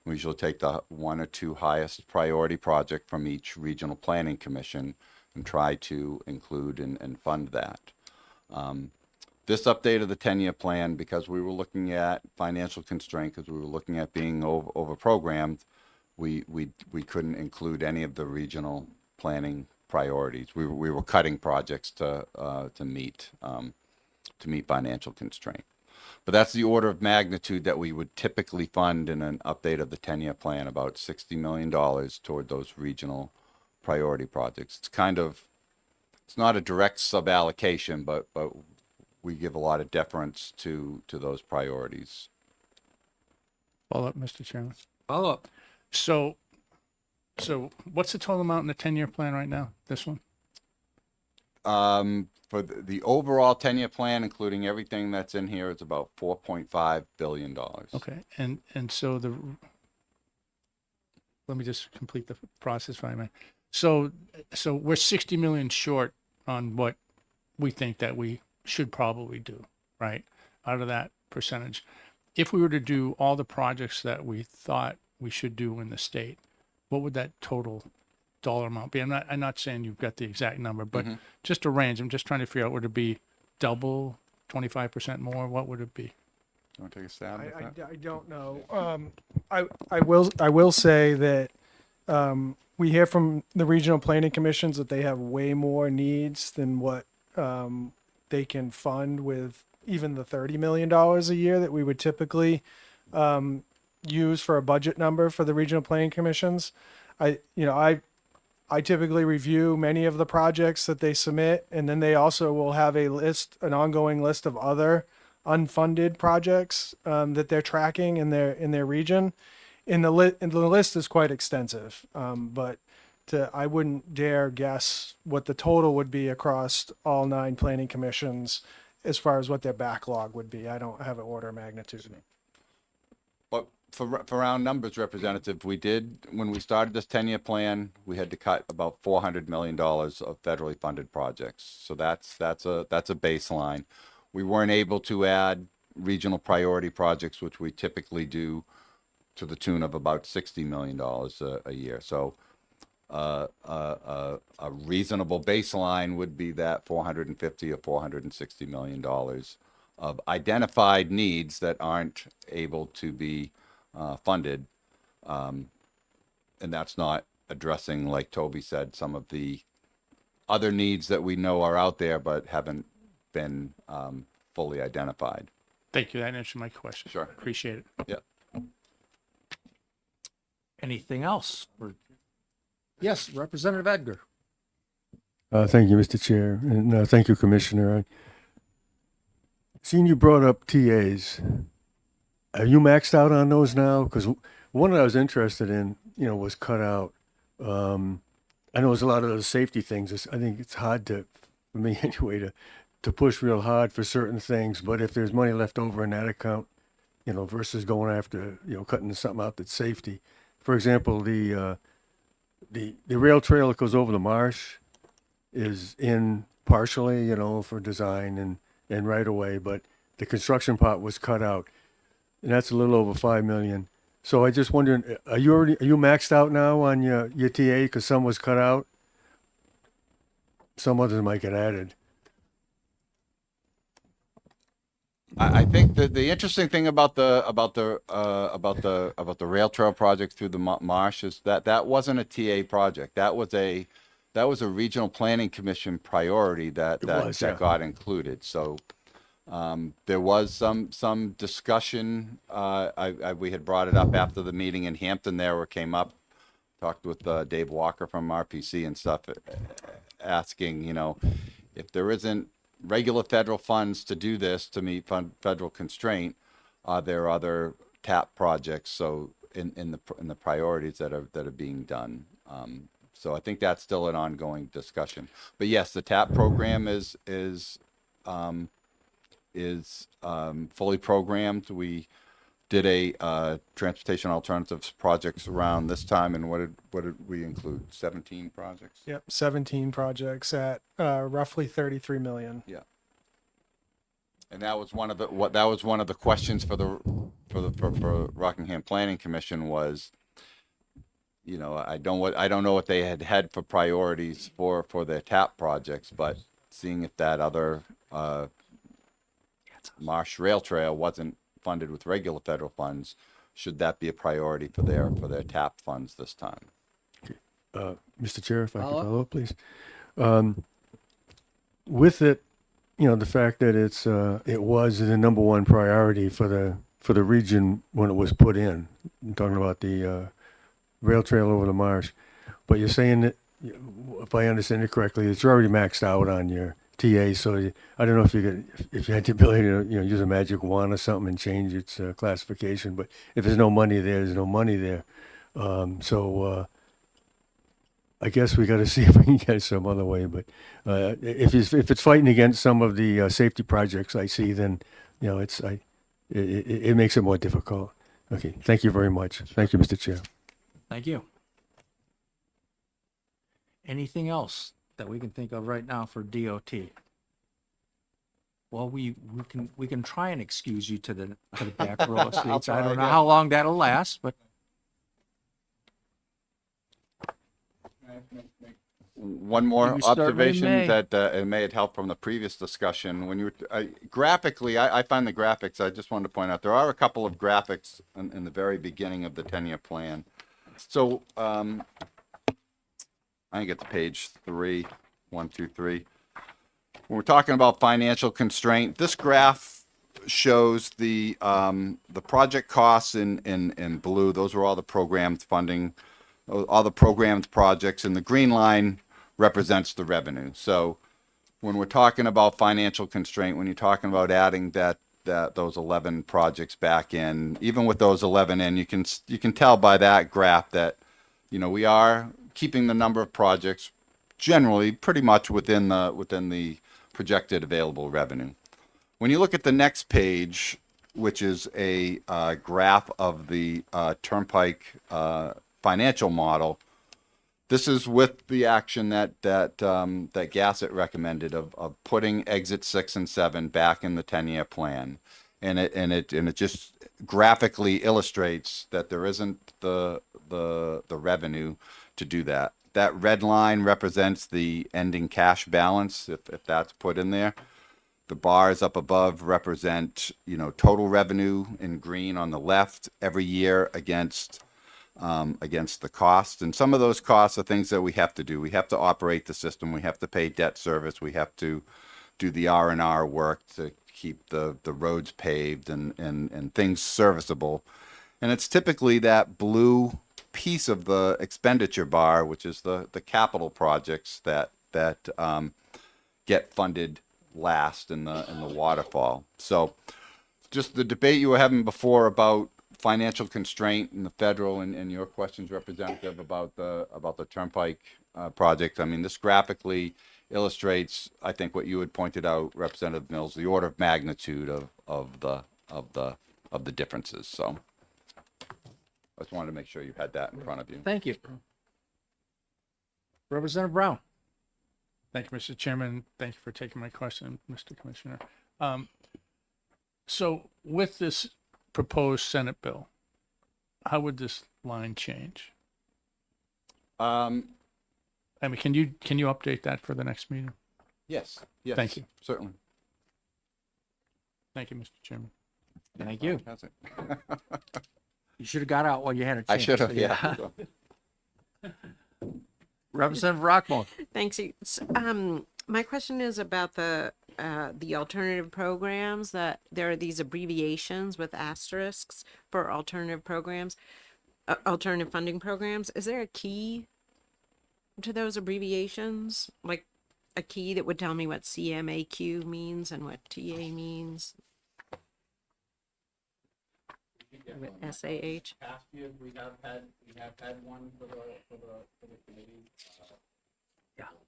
We usually take the 1 or 2 highest priority project from each regional planning commission and try to include and fund that. This update of the 10-year plan, because we were looking at financial constraint, because we were looking at being over programmed, we couldn't include any of the regional planning priorities. We were cutting projects to meet financial constraint. But that's the order of magnitude that we would typically fund in an update of the 10-year plan, about $60 million toward those regional priority projects. It's not a direct sub-allocation, but we give a lot of deference to those priorities. Follow up, Mr. Chairman. Follow up. So what's the total amount in the 10-year plan right now? This one? For the overall 10-year plan, including everything that's in here, it's about $4.5 billion. Okay, and so let me just complete the process if I may. So we're 60 million short on what we think that we should probably do, right? Out of that percentage. If we were to do all the projects that we thought we should do in the state, what would that total dollar amount be? I'm not saying you've got the exact number, but just a range. I'm just trying to figure out, would it be double, 25% more? What would it be? You want to take a stab at that? I don't know. I will say that we hear from the regional planning commissions that they have way more needs than what they can fund with even the $30 million a year that we would typically use for a budget number for the regional planning commissions. I typically review many of the projects that they submit, and then they also will have an ongoing list of other unfunded projects that they're tracking in their region. And the list is quite extensive, but I wouldn't dare guess what the total would be across all 9 planning commissions as far as what their backlog would be. I don't have an order of magnitude. But for round numbers, Representative, when we started this 10-year plan, we had to cut about $400 million of federally funded projects. So that's a baseline. We weren't able to add regional priority projects, which we typically do, to the tune of about $60 million a year. So a reasonable baseline would be that $450 or $460 million of identified needs that aren't able to be funded. And that's not addressing, like Toby said, some of the other needs that we know are out there but haven't been fully identified. Thank you. That answered my question. Sure. Appreciate it. Yeah. Anything else? Yes, Representative Edgar. Thank you, Mr. Chair, and thank you, Commissioner. Seeing you brought up TAs, are you maxed out on those now? Because one that I was interested in, was cut out. I know there's a lot of those safety things. I think it's hard for me anyway, to push real hard for certain things. But if there's money left over in that account, versus going after, cutting something out that's safety. For example, the rail trail that goes over the marsh is in partially, for design and right away, but the construction part was cut out, and that's a little over $5 million. So I just wondering, are you maxed out now on your TA because some was cut out? Some others might get added. I think that the interesting thing about the rail trail project through the marsh is that wasn't a TA project. That was a regional planning commission priority that got included. So there was some discussion. We had brought it up after the meeting in Hampton there, where it came up talked with Dave Walker from RPC and stuff, asking, if there isn't regular federal funds to do this to meet federal constraint, are there other TAP projects? So in the priorities that are being done. So I think that's still an ongoing discussion. But yes, the TAP program is fully programmed. We did a transportation alternatives projects around this time, and what did we include? 17 projects. Yep, 17 projects at roughly 33 million. Yeah. And that was one of the questions for Rockingham Planning Commission was, I don't know what they had for priorities for their TAP projects, but seeing if that other Marsh Rail Trail wasn't funded with regular federal funds, should that be a priority for their TAP funds this time? Mr. Chair, if I could follow up, please. With it, the fact that it was the number one priority for the region when it was put in. I'm talking about the rail trail over the marsh, but you're saying that, if I understand it correctly, it's already maxed out on your TA. So I don't know if you had the ability to use a magic wand or something and change its classification. But if there's no money there, there's no money there. So I guess we got to see if we can get it some other way. But if it's fighting against some of the safety projects I see, then it makes it more difficult. Okay, thank you very much. Thank you, Mr. Chair. Thank you. Anything else that we can think of right now for DOT? Well, we can try and excuse you to the back row of seats. I don't know how long that'll last, but One more You certainly observation may. that it may have helped from the previous discussion. When you were graphically, I find the graphics. I just wanted to point out there are a couple of graphics in the very beginning of the 10-year plan. So I think it's page 3, 1 through 3. When we're talking about financial constraint, this graph shows the project costs in blue. Those are all the programmed funding, all the programmed projects, and the green line represents the revenue. So when we're talking about financial constraint, when you're talking about adding those 11 projects back in, even with those 11 in, you can tell by that graph that we are keeping the number of projects generally pretty much within the projected available revenue. When you look at the next page, which is a graph of the Turnpike financial model, this is with the action that Gassett recommended of putting exit 6 and 7 back in the 10-year plan, and it just graphically illustrates that there isn't the revenue to do that. That red line represents the ending cash balance, if that's put in there. The bars up above represent total revenue in green on the left every year against the cost. And some of those costs are things that we have to do. We have to operate the system. We have to pay debt service. We have to do the R&R work to keep the roads paved and things serviceable. And it's typically that blue piece of the expenditure bar, which is the capital projects that get funded last in the waterfall. So just the debate you were having before about financial constraint in the federal and your questions, Representative, about the Turnpike project. I mean, this graphically illustrates, I think, what you had pointed out, Representative Mills, the order of magnitude of the differences. So I just wanted to make sure you had that in front of you. thank you. Representative Brown. Thank you, Mr. Chairman. Thank you for taking my question, Mr. Commissioner. So with this proposed Senate bill, how would this line change? I mean, can you update that for the next meeting? Yes. Thank you. Certainly. Thank you, Mr. Chairman. Thank you. Has it? You should have got out while you had a chance. I should have, yeah. Representative Rockmore. Thanks. My question is about the alternative programs, that there are these abbreviations with asterisks for alternative programs. alternative funding programs. Is there a key to those abbreviations? Like a key that would tell me what CMAQ means and what TA means? With SAH? Past years, we have had one for the committee.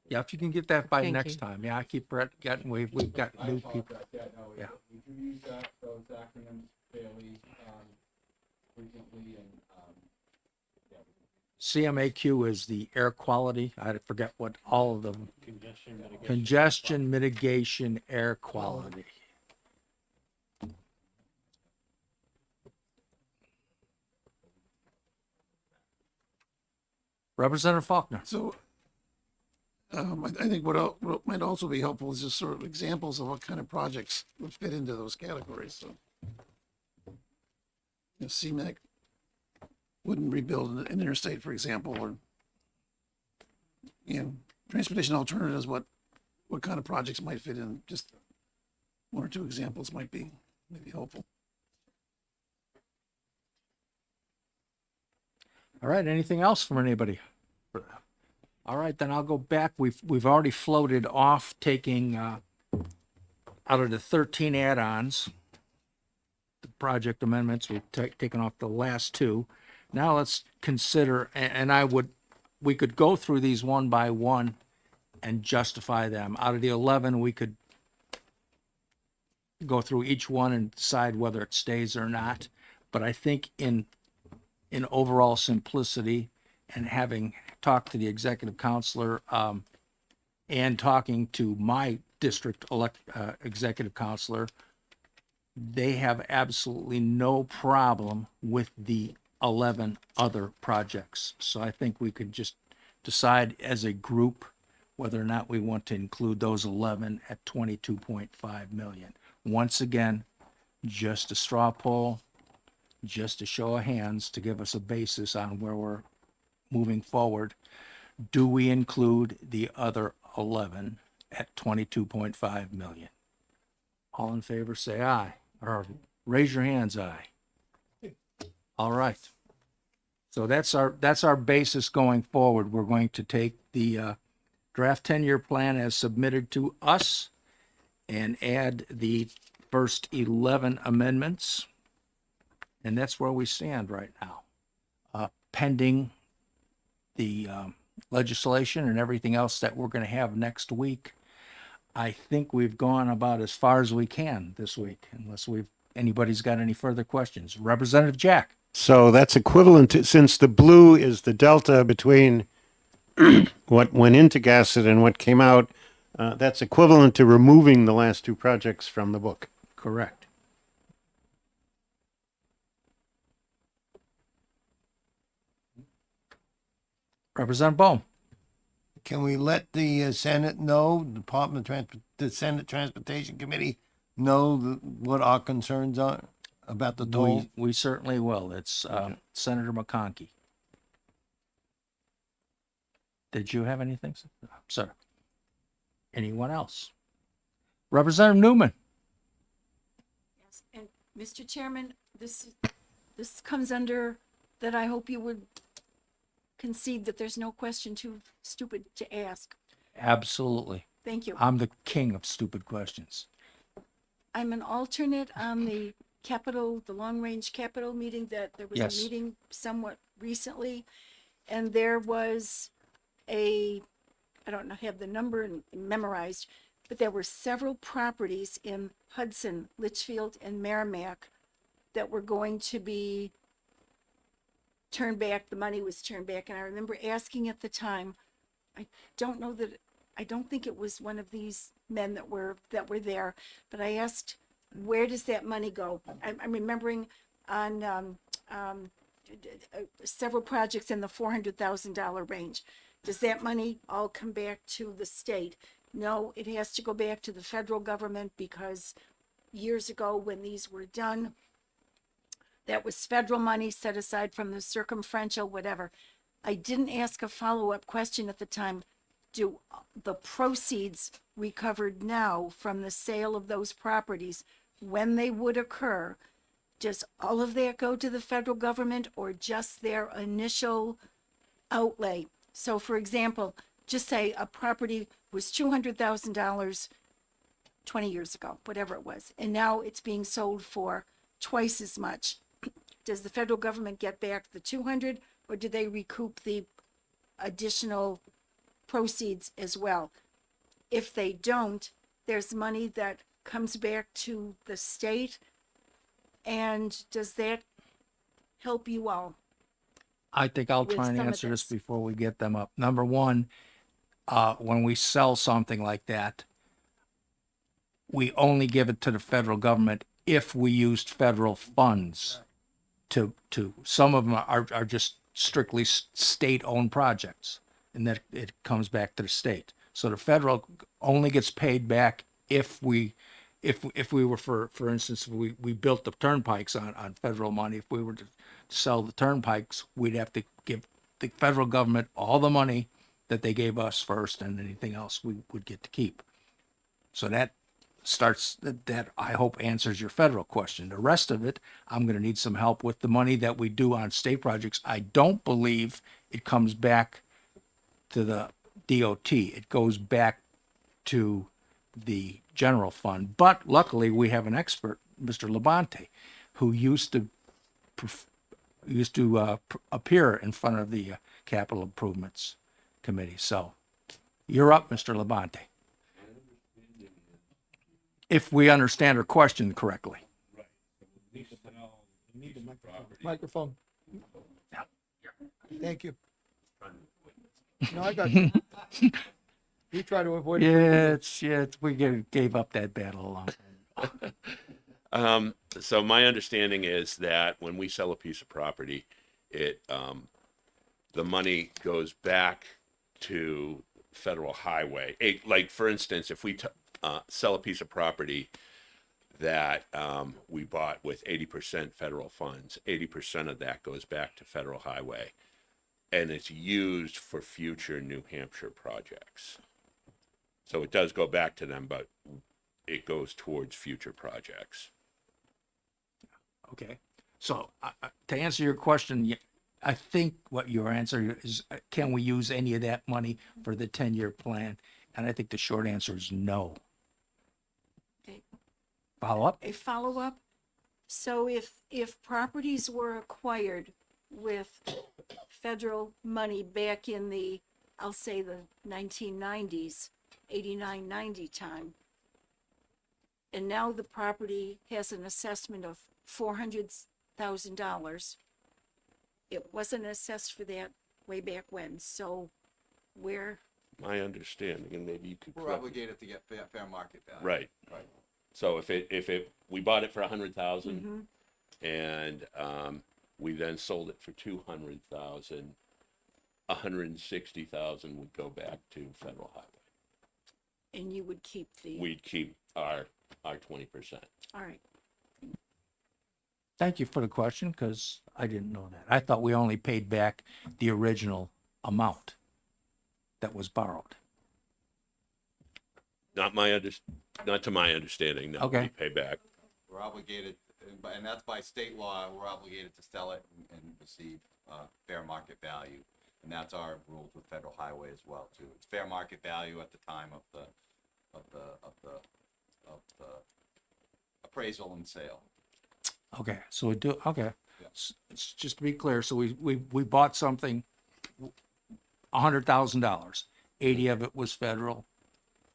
Yeah, if you can get that by Thank next you. time. Yeah, I keep getting, we've got I new people. apologize, yeah, no, Yeah. we do use those acronyms fairly, frequently and, yeah. CMAQ is the air quality. I forget what all of them. Congestion mitigation air quality. Representative Faulkner. So, I think what might also be helpful is just sort of examples of what kind of projects would fit into those categories, so. CMAC wouldn't rebuild an interstate, for example, or, transportation alternatives, what kind of projects might fit in, just one or two examples might be helpful. All right, anything else from anybody? All right, then I'll go back. We've already floated off taking out of the 13 add-ons, the project amendments, we've taken off the last two. Now let's consider, and we could go through these one by one and justify them. Out of the 11, we could go through each one and decide whether it stays or not. But I think in overall simplicity, and having talked to the executive counselor and talking to my district executive counselor, they have absolutely no problem with the 11 other projects. So I think we could just decide as a group whether or not we want to include those 11 at 22.5 million. Once again, just a straw poll, just a show of hands to give us a basis on where we're moving forward. Do we include the other 11 at 22.5 million? All in favor, say aye, or raise your hands, aye. All right. So that's our basis going forward. We're going to take the draft 10-year plan as submitted to us and add the first 11 amendments. And that's where we stand right now, pending the legislation and everything else that we're going to have next week. I think we've gone about as far as we can this week, unless anybody's got any further questions. Representative Jack. So that's equivalent to, since the blue is the delta between what went into Gasset and what came out, that's equivalent to removing the last two projects from the book. Correct. Representative Bohm. Can we let the Senate know, the Senate Transportation Committee know what our concerns are about the toll? We certainly will. It's Senator McConkey. Did you have anything, sir? Anyone else? Representative Newman. Yes, and Mr. Chairman, this comes under that I hope you would concede that there's no question too stupid to ask. Absolutely. Thank you. I'm the king of stupid questions. I'm an alternate on the long-range capital meeting that there was Yes. a meeting somewhat recently. And there was I don't know, have the number memorized, but there were several properties in Hudson, Litchfield, and Merrimack that were going to be turned back. The money was turned back. And I remember asking at the time, I don't think it was one of these men that were there, but I asked, where does that money go? I'm remembering on several projects in the $400,000 range. Does that money all come back to the state? No, it has to go back to the federal government, because years ago when these were done, that was federal money set aside from the circumferential, whatever. I didn't ask a follow-up question at the time. Do the proceeds recovered now from the sale of those properties, when they would occur, does all of that go to the federal government or just their initial outlay? So for example, just say a property was $200,000 20 years ago, whatever it was, and now it's being sold for twice as much. Does the federal government get back the 200, or do they recoup the additional proceeds as well? If they don't, there's money that comes back to the state, and does that help you all? I think I'll With try and some of answer this this. before we get them up. Number one, when we sell something like that, we only give it to the federal government if we used federal funds to some of them are just strictly state-owned projects, and that it comes back to the state. So the federal only gets paid back if we were, for instance, if we built the turnpikes on federal money. If we were to sell the turnpikes, we'd have to give the federal government all the money that they gave us first, and anything else we would get to keep. So that starts, that I hope answers your federal question. The rest of it, I'm going to need some help with the money that we do on state projects. I don't believe it comes back to the DOT. It goes back to the general fund. But luckily, we have an expert, Mr. Labonte, who used to appear in front of the Capital Improvements Committee. So you're up, Mr. Labonte. If we understand her question correctly. Microphone. Thank you. No, I got you. You try to avoid it. We gave up that battle a long time. So my understanding is that when we sell a piece of property, it, the money goes back to federal highway. Like, for instance, if we sell a piece of property that we bought with 80% federal funds, 80% of that goes back to federal highway, and it's used for future New Hampshire projects. So it does go back to them, but it goes towards future projects. Okay. So to answer your question, I think what your answer is, can we use any of that money for the 10-year plan? And I think the short answer is no. Okay. Follow up? A follow-up? So if properties were acquired with federal money back in the, I'll say the 1990s, 89, 90 time, and now the property has an assessment of $400,000, it wasn't assessed for that way back when, so where? My understanding, and maybe you could We're correct me. obligated to get fair market value. Right. Right. So if we bought it for 100,000 and we then sold it for 200,000, 160,000 would go back to federal highway. And you would keep the, We'd keep our 20%. all right. Thank you for the question, because I didn't know that. I thought we only paid back the original amount that was borrowed. Not to my understanding, no. Okay. We pay back. We're obligated, and that's by state law, we're obligated to sell it and receive fair market value. And that's our rules with federal highway as well, too. It's fair market value at the time of the appraisal and sale. Okay, so we do, okay. Yeah. It's just to be clear, so we bought something, $100,000. 80 of it was federal,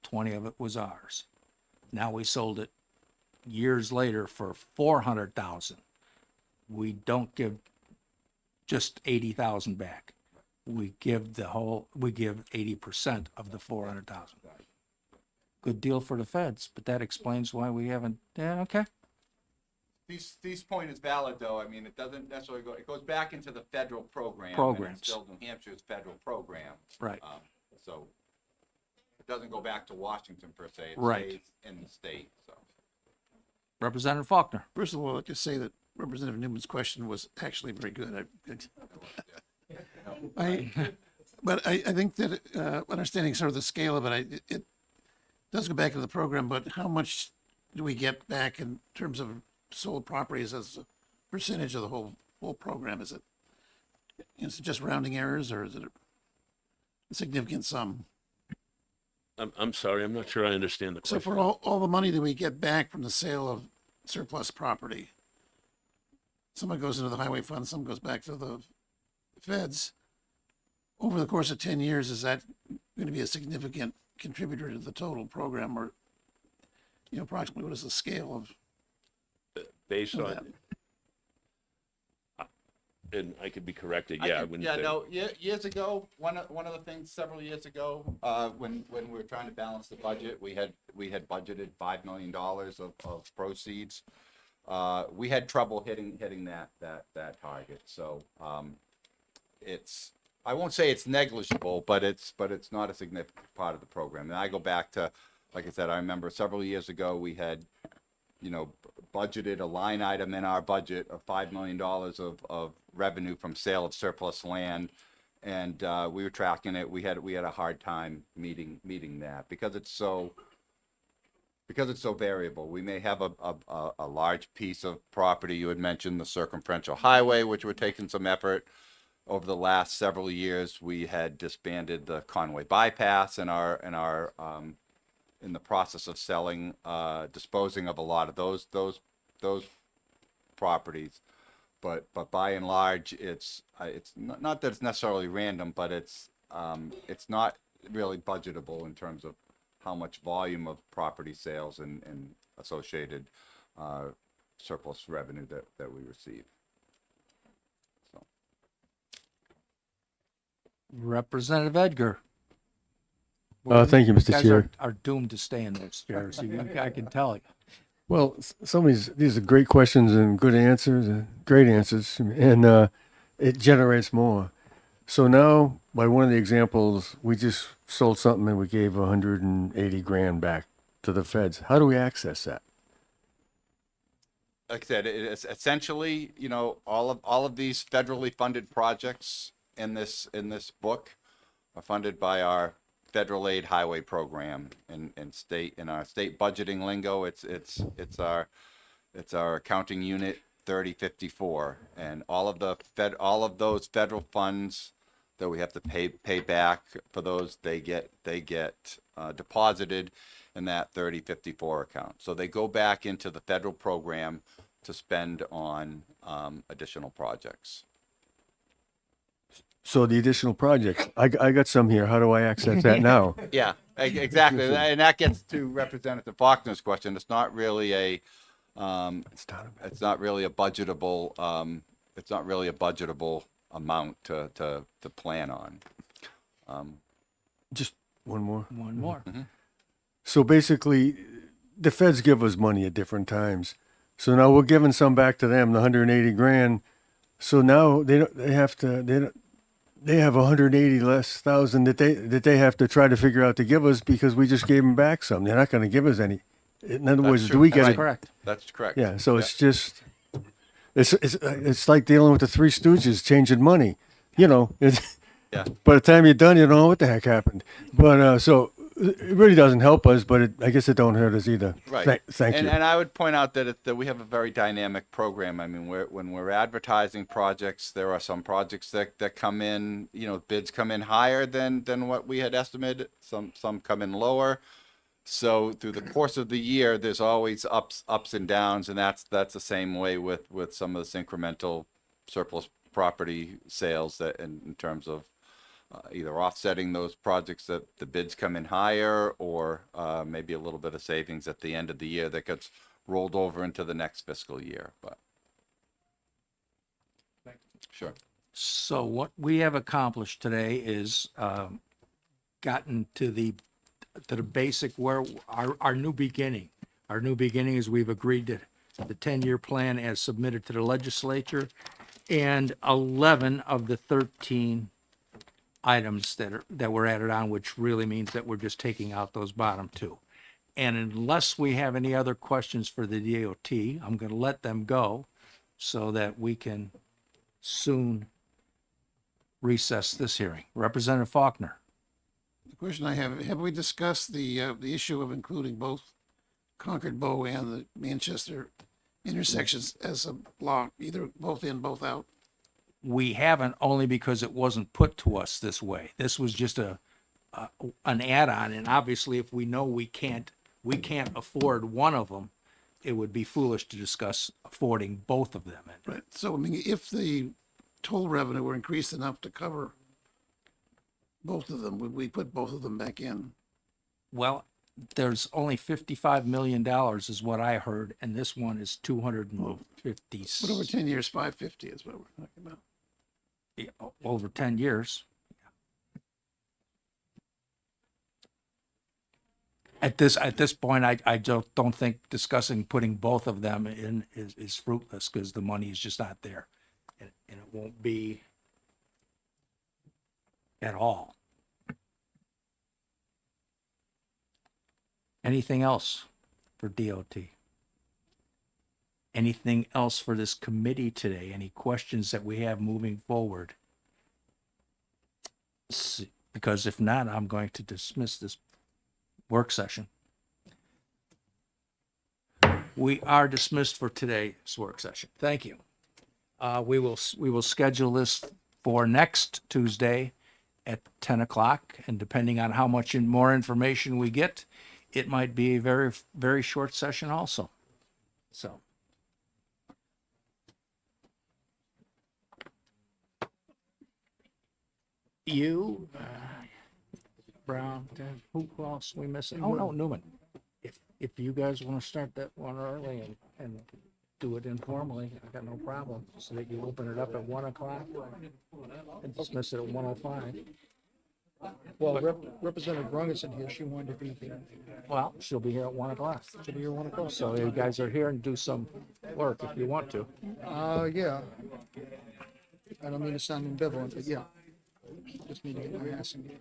20 of it was ours. Now we sold it years later for 400,000. We don't give just 80,000 back. We give 80% of the 400,000. Good deal for the feds, but that explains why we haven't, yeah, okay. These point is valid, though. I mean, it doesn't necessarily go, it goes back into the federal program. And Programs. it's still New Hampshire's federal program. Right. So it doesn't go back to Washington per se. It Right. stays in the state, so. Representative Faulkner. First of all, I'd just say that Representative Newman's question was actually very good. But I think that understanding sort of the scale of it, it does go back into the program, but how much do we get back in terms of sold properties as percentage of the whole program is it? Is it just rounding errors, or is it a significant sum? I'm sorry, I'm not sure I understand the So question. for all the money that we get back from the sale of surplus property, some of it goes into the highway fund, some goes back to the feds. Over the course of 10 years, is that going to be a significant contributor to the total program, or, approximately what is the scale of Based of on, that? and I could be corrected, yeah, I wouldn't Yeah, say. no, years ago, one of the things several years ago, when we were trying to balance the budget, we had budgeted $5 million of proceeds. We had trouble hitting that target, so, I won't say it's negligible, but it's not a significant part of the program. And I go back to, like I said, I remember several years ago, we had, budgeted a line item in our budget of $5 million of revenue from sale of surplus land. And, we were tracking it. We had a hard time meeting that because it's so variable. We may have a large piece of property. You had mentioned the circumferential highway, which we're taking some effort. Over the last several years, we had disbanded the Conway bypass and are in the process of selling, disposing of a lot of those properties. But by and large, it's not that it's necessarily random, but it's not really budgetable in terms of how much volume of property sales and associated surplus revenue that we receive. So. Representative Edgar. Thank you, Mr. You guys Chair. are doomed to stay in those chairs. I can tell you. Well, these are great questions and good answers, great answers, and it generates more. So now, by one of the examples, we just sold something and we gave 180 grand back to the feds. How do we access that? Like I said, it's essentially, all of these federally funded projects in this book are funded by our federal aid highway program and in our state budgeting lingo. It's our accounting unit 3054, and all of those federal funds that we have to pay back for those, they get deposited in that 3054 account. So they go back into the federal program to spend on additional projects. So the additional projects, I got some here. How do I access that now? Yeah, exactly. And that gets to Representative Faulkner's question. It's not really a budgetable amount to plan on. Just one more. One more. So basically, the feds give us money at different times. So now we're giving some back to them, the 180 grand. So now they have 180 less thousand that they have to try to figure out to give us because we just gave them back some. They're not going to give us any. In other words, do we get it? Correct. That's correct. Yeah. So it's just it's like dealing with the Three Stooges changing money. It's, Yeah. by the time you're done, you don't know what the heck happened. But so it really doesn't help us, but I guess it don't hurt us either. Right. Thank you. And I would point out that we have a very dynamic program. I mean, when we're advertising projects, there are some projects that come in, bids come in higher than what we had estimated. Some come in lower. So through the course of the year, there's always ups and downs, and that's the same way with some of this incremental surplus property sales that in terms of either offsetting those projects that the bids come in higher, or maybe a little bit of savings at the end of the year that gets rolled over into the next fiscal year. But sure. So what we have accomplished today is gotten to the basic where our new beginning. Our new beginning is we've agreed to the 10-year plan as submitted to the legislature, and 11 of the 13 items that were added on, which really means that we're just taking out those bottom two. And unless we have any other questions for the DOT, I'm going to let them go so that we can soon recess this hearing. Representative Faulkner. The question I have we discussed the issue of including both Concord Bow and the Manchester intersections as a block, either both in, both out? We haven't, only because it wasn't put to us this way. This was just an add-on, and obviously if we know we can't afford one of them, it would be foolish to discuss affording both of them. Right. So, I mean, if the toll revenue were increased enough to cover both of them, would we put both of them back in? Well, there's only $55 million is what I heard, and this one is 250. But over 10 years, 550 is what we're talking about. Over 10 years. At this point, I don't think discussing putting both of them in is fruitless, because the money is just not there. And it won't be at all. Anything else for DOT? Anything else for this committee today? Any questions that we have moving forward? Because if not, I'm going to dismiss this work session. We are dismissed for today's work session. Thank you. We will schedule this for next Tuesday at 10 o'clock, and depending on how much more information we get, it might be a very, very short session also. So. You, Brown, who else we missing? Oh, no, Newman. If you guys want to start that one early and do it informally, I got no problem. So that you open it up at 1 o'clock and dismiss it at 1:05. Well, Representative Rungerson here, she wanted to be here. Well, she'll be here at 1 o'clock. She'll be here 1 o'clock. So you guys are here and do some work if you want to. Yeah. I don't mean to sound ambivalent, but yeah. Just need to get my ass in gear.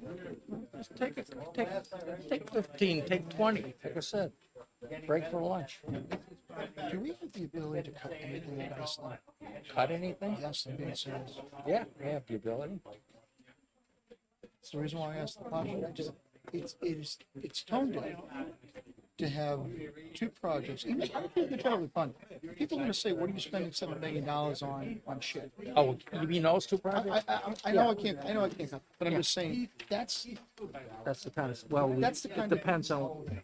Take 15, take 20, like I said. Break for lunch. Do we have the ability to cut anything at Iceland? Cut anything? Yes, I'm being serious. Yeah, we have the ability. It's the reason why I asked the question. It's tone deaf to have two projects, even if they're federally funded. People are going to say, "What are you spending $7 million on shit?" Oh, you mean those two projects? I know I can't, but I'm just saying That's the kind of, well, That's the it kind of- depends on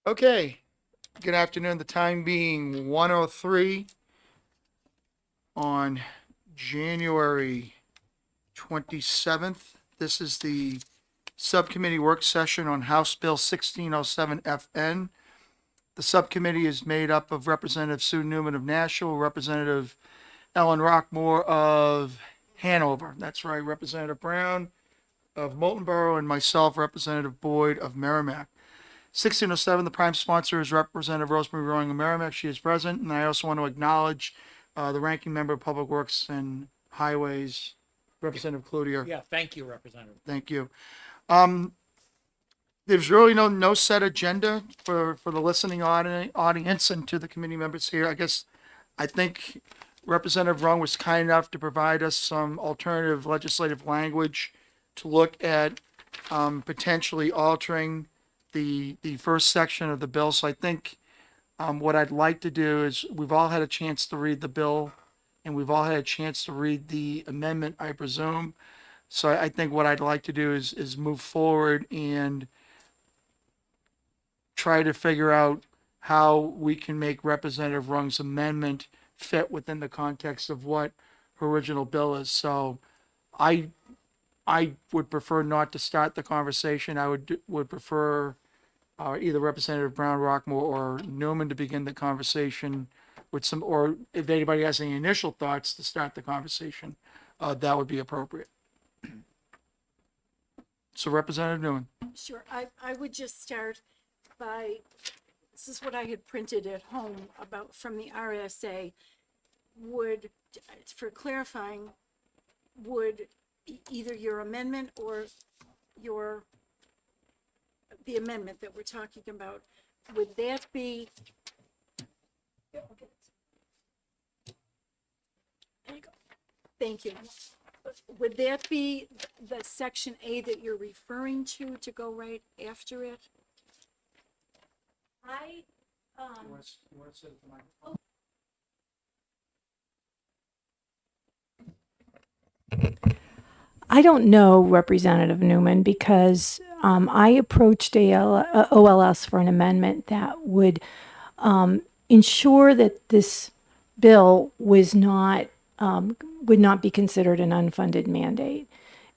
Okay, good afternoon. The time being 1:03 on January 27th. This is the subcommittee work session on House Bill 1607 FN. The subcommittee is made up of Representative Sue Newman of Nashua, Representative Ellen Rockmore of Hanover. That's right, Representative Brown of Molten Borough, and myself, Representative Boyd of Merrimack. 1607, the prime sponsor is Representative Rosemary Rowing of Merrimack. She is present, and I also want to acknowledge the ranking member of Public Works and Highways, Representative Cloutier. Yeah, thank you, Representative. Thank you. There's really no set agenda for the listening audience and to the committee members here. I think Representative Rung was kind enough to provide us some alternative legislative language to look at potentially altering the first section of the bill. So I think what I'd like to do is, we've all had a chance to read the bill, and we've all had a chance to read the amendment, I presume. So I think what I'd like to do is move forward and try to figure out how we can make Representative Rung's amendment fit within the context of what her original bill is. So I would prefer not to start the conversation. I would prefer either Representative Brown, Rockmore, or Newman to begin the conversation with some, or if anybody has any initial thoughts to start the conversation, that would be appropriate. So Representative Newman. Sure, I would just start by, this is what I had printed at home about from the RSA. For clarifying, would either your amendment or the amendment that we're talking about, would that be, there you go. Thank you. Would that be the section A that you're referring to go right after it? I don't know, Representative Newman, because I approached OLS for an amendment that would ensure that this bill would not be considered an unfunded mandate.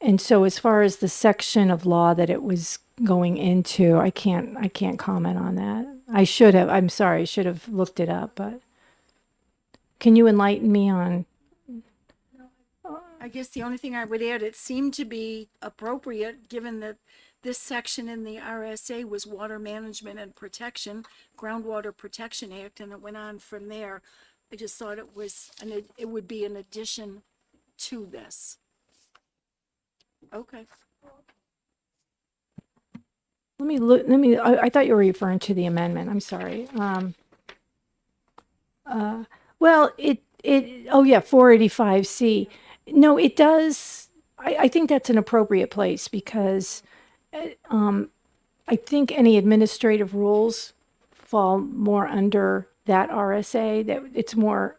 And so as far as the section of law that it was going into, I can't comment on that. I'm sorry, I should have looked it up, but can you enlighten me on? I guess the only thing I would add, it seemed to be appropriate, given that this section in the RSA was Water Management and Protection, Groundwater Protection Act, and it went on from there. I just thought it would be an addition to this. Okay. I thought you were referring to the amendment. I'm sorry. Well, oh yeah, 485C. No, it does. I think that's an appropriate place because I think any administrative rules fall more under that RSA, that it's more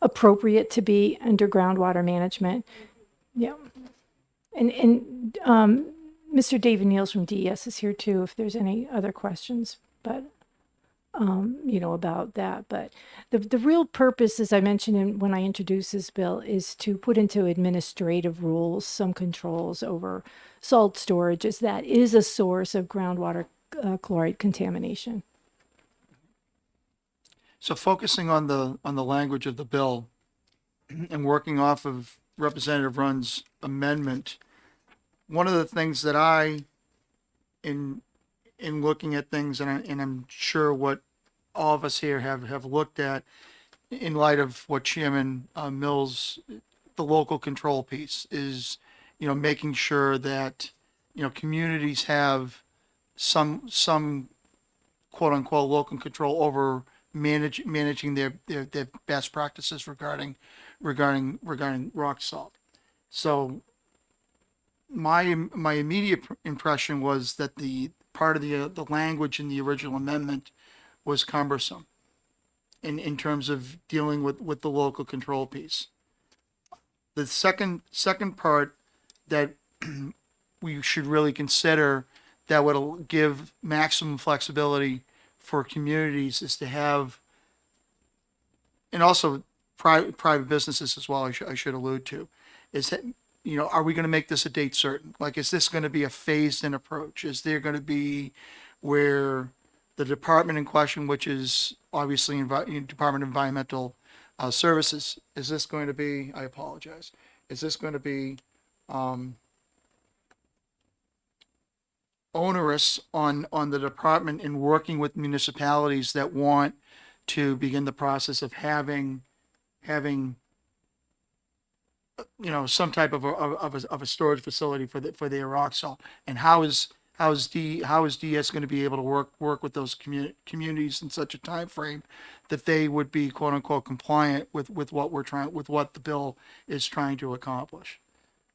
appropriate to be under groundwater management. Yeah. And Mr. David Niels from DES is here too, if there's any other questions, but about that. But the real purpose, as I mentioned when I introduced this bill, is to put into administrative rules some controls over salt storage, as that is a source of groundwater chloride contamination. So focusing on the language of the bill and working off of Representative Run's amendment, one of the things that in looking at things, and I'm sure what all of us here have looked at in light of what Chairman Mills, the local control piece is, making sure that, communities have some quote unquote local control over managing their best practices regarding rock salt. So my immediate impression was that the part of the language in the original amendment was cumbersome in terms of dealing with the local control piece. The second part that we should really consider that would give maximum flexibility for communities is to have, and also private businesses as well, I should allude to, is that, are we going to make this a date certain? Like, is this going to be a phased in approach? Is there going to be where the department in question, which is obviously Department of Environmental Services, is this going to be, I apologize, is this going to be onerous on the department in working with municipalities that want to begin the process of having some type of a storage facility for their rock salt? And how is DS going to be able to work with those communities in such a time frame that they would be quote unquote compliant with what the bill is trying to accomplish?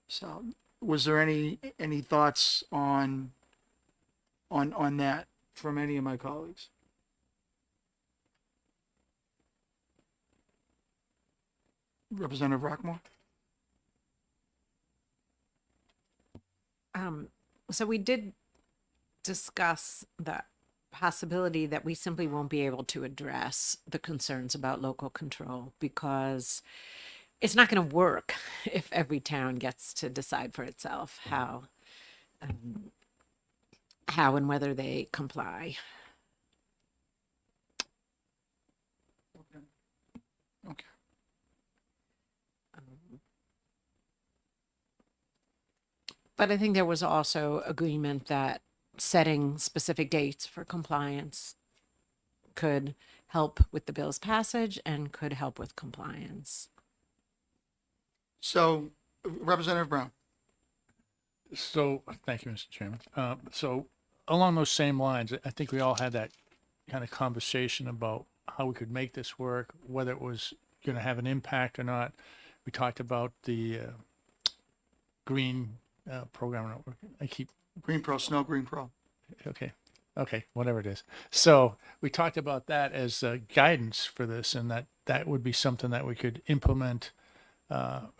So, was there any thoughts on that from any of my colleagues? Representative Rockmore? So we did discuss the possibility that we simply won't be able to address the concerns about local control because it's not going to work if every town gets to decide for itself how and whether they comply. Okay. But I think there was also agreement that setting specific dates for compliance could help with the bill's passage and could help with compliance. So, Representative Brown. So, thank you, Mr. Chairman. So along those same lines, I think we all had that kind of conversation about how we could make this work, whether it was going to have an impact or not. We talked about the green program. Green Pro, Snow Green Pro. Okay, whatever it is. So we talked about that as guidance for this, and that would be something that we could implement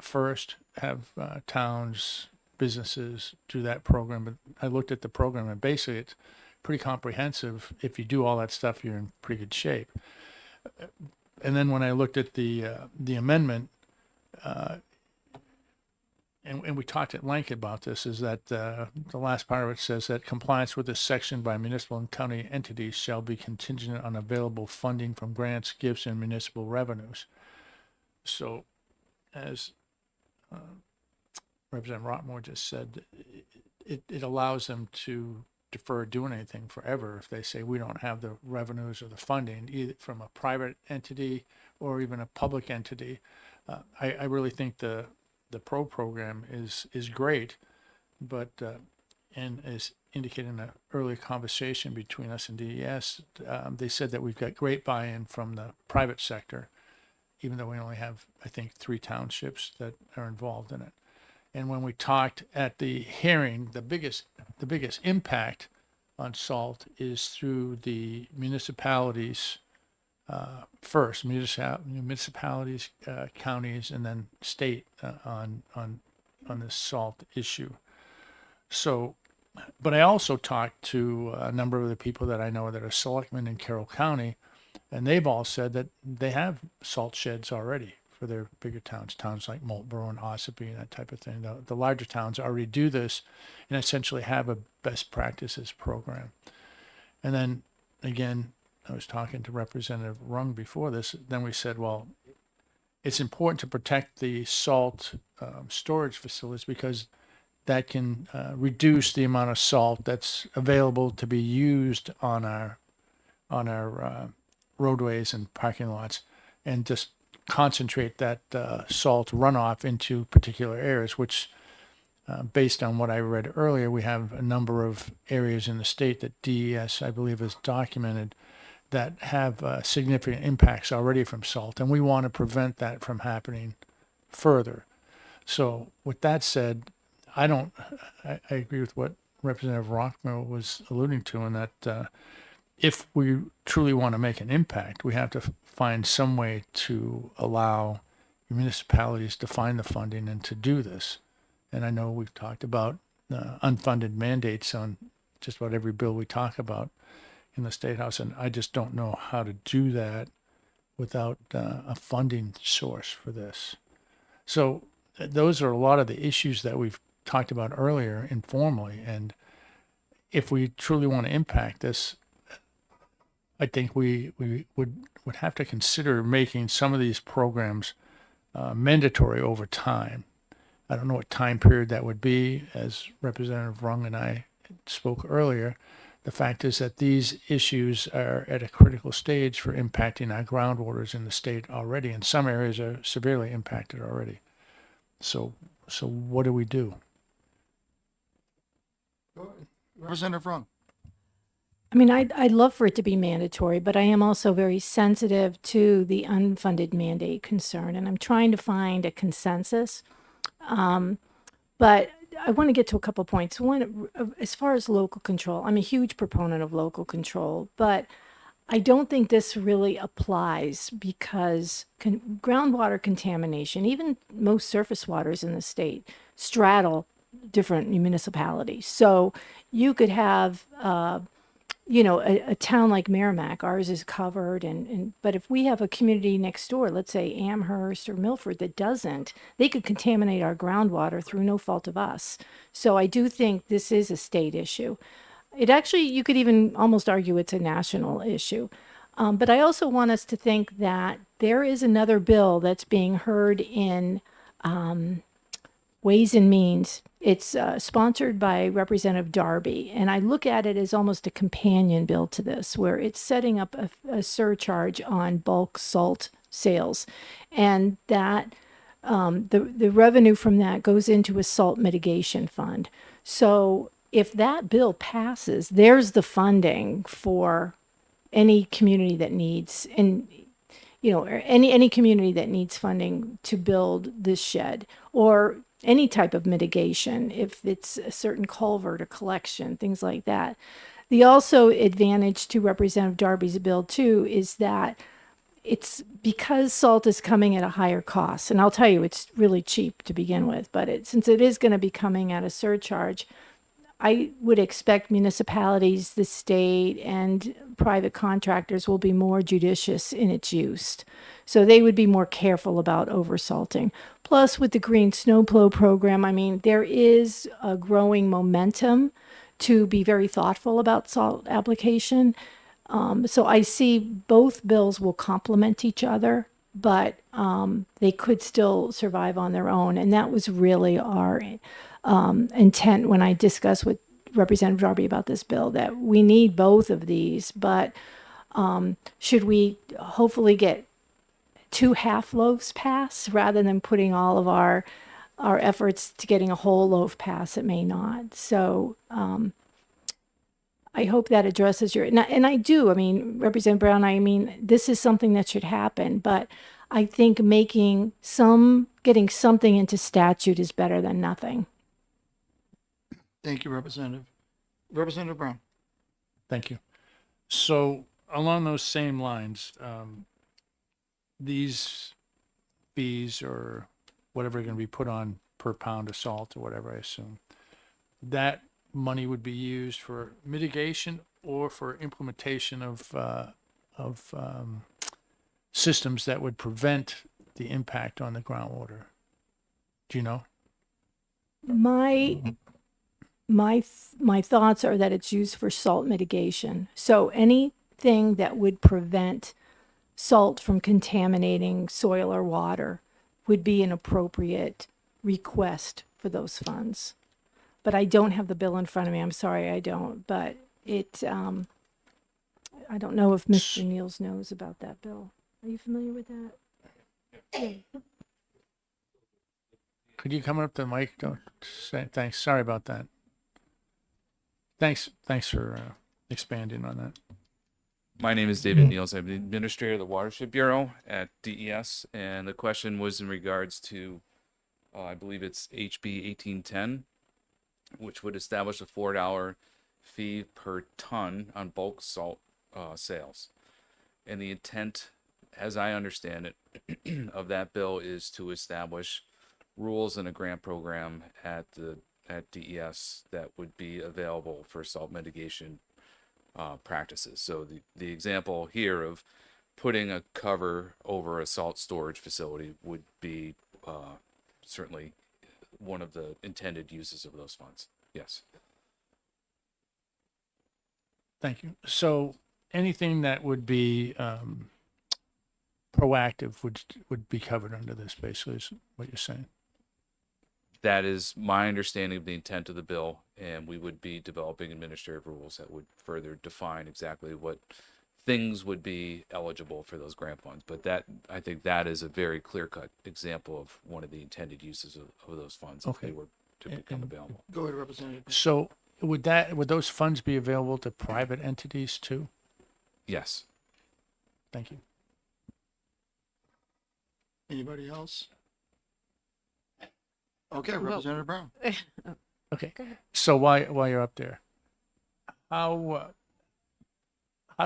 first, have towns, businesses do that program. But I looked at the program, and basically it's pretty comprehensive. If you do all that stuff, you're in pretty good shape. And then when I looked at the amendment, and we talked at length about this, is that the last part of it says that compliance with this section by municipal and county entities shall be contingent on available funding from grants, gifts, and municipal revenues. So, as Representative Rockmore just said, it allows them to defer doing anything forever if they say we don't have the revenues or the funding, either from a private entity or even a public entity. I really think the PRO program is great, but and as indicated in an earlier conversation between us and DES, they said that we've got great buy-in from the private sector, even though we only have, I think, 3 townships that are involved in it. And when we talked at the hearing, the biggest impact on SALT is through the municipalities first, municipalities, counties, and then state on this SALT issue. So, but I also talked to a number of the people that I know that are selectmen in Carroll County, and they've all said that they have salt sheds already for their bigger towns like Marlborough and Ossipee and that type of thing. The larger towns already do this and essentially have a best practices program. And then again, I was talking to Representative Rung before this. Then we said, well, it's important to protect the salt storage facilities because that can reduce the amount of salt that's available to be used on our roadways and parking lots, and just concentrate that salt runoff into particular areas, which based on what I read earlier, we have a number of areas in the state that DES, I believe, has documented that have significant impacts already from salt, and we want to prevent that from happening further. So with that said, I agree with what Representative Rockmore was alluding to, in that if we truly want to make an impact, we have to find some way to allow municipalities to find the funding and to do this. And I know we've talked about unfunded mandates on just about every bill we talk about in the State House, and I just don't know how to do that without a funding source for this. So those are a lot of the issues that we've talked about earlier informally, and if we truly want to impact this, I think we would have to consider making some of these programs mandatory over time. I don't know what time period that would be. As Representative Rung and I spoke earlier, the fact is that these issues are at a critical stage for impacting our groundwaters in the state already, and some areas are severely impacted already. So what do we do? Representative Rung. I mean, I'd love for it to be mandatory, but I am also very sensitive to the unfunded mandate concern, and I'm trying to find a consensus. But I want to get to a couple points. One, as far as local control, I'm a huge proponent of local control, but I don't think this really applies because groundwater contamination, even most surface waters in the state, straddle different municipalities. So you could have, a town like Merrimack, ours is covered, but if we have a community next door, let's say Amherst or Milford, that doesn't, they could contaminate our groundwater through no fault of us. So I do think this is a state issue. It actually, you could even almost argue it's a national issue. But I also want us to think that there is another bill that's being heard in Ways and Means. It's sponsored by Representative Darby, and I look at it as almost a companion bill to this, where it's setting up a surcharge on bulk salt sales, and that the revenue from that goes into a salt mitigation fund. So if that bill passes, there's the funding for any community that needs, and any community that needs funding to build this shed, or any type of mitigation, if it's a certain culvert or collection, things like that. The also advantage to Representative Darby's bill too is that it's because salt is coming at a higher cost, and I'll tell you, it's really cheap to begin with, but since it is going to be coming at a surcharge, I would expect municipalities, the state, and private contractors will be more judicious in its use. So they would be more careful about oversalting. Plus, with the Green Snowplow program, I mean, there is a growing momentum to be very thoughtful about salt application. So I see both bills will complement each other, but they could still survive on their own. And that was really our intent when I discussed with Representative Darby about this bill, that we need both of these, but should we hopefully get 2 half loaves passed rather than putting all of our efforts to getting a whole loaf passed? It may not. So I hope that addresses your, and I do, I mean, Representative Brown, I mean, this is something that should happen, but I think getting something into statute is better than nothing. Thank you, Representative. Representative Brown. Thank you. So along those same lines, these fees or whatever are going to be put on per pound of salt or whatever, I assume, that money would be used for mitigation or for implementation of systems that would prevent the impact on the groundwater. Do you know? My thoughts are that it's used for salt mitigation. So anything that would prevent salt from contaminating soil or water would be an appropriate request for those funds. But I don't have the bill in front of me. I'm sorry, I don't. But I don't know if Mr. Niels knows about that bill. Are you familiar with that? Yeah. Could you come up to the mic? Don't say thanks. Sorry about that. Thanks for expanding on that. My name is David Niels. I'm the administrator of the Watershed Bureau at DES, and the question was in regards to, I believe it's HB 1810, which would establish a $4 fee per ton on bulk salt sales. And the intent, as I understand it, of that bill is to establish rules and a grant program at the at DES that would be available for salt mitigation practices. So the example here of putting a cover over a salt storage facility would be certainly one of the intended uses of those funds. Yes. Thank you. So anything that would be proactive would be covered under this, basically, is what you're saying. That is my understanding of the intent of the bill, and we would be developing administrative rules that would further define exactly what things would be eligible for those grant funds. But that, I think that is a very clear-cut example of one of the intended uses of those funds if Okay. they were to become available. Go ahead, Representative. So would those funds be available to private entities too? Yes. Thank you. Anybody else? Okay, Representative Brown. Okay. So while you're up there, how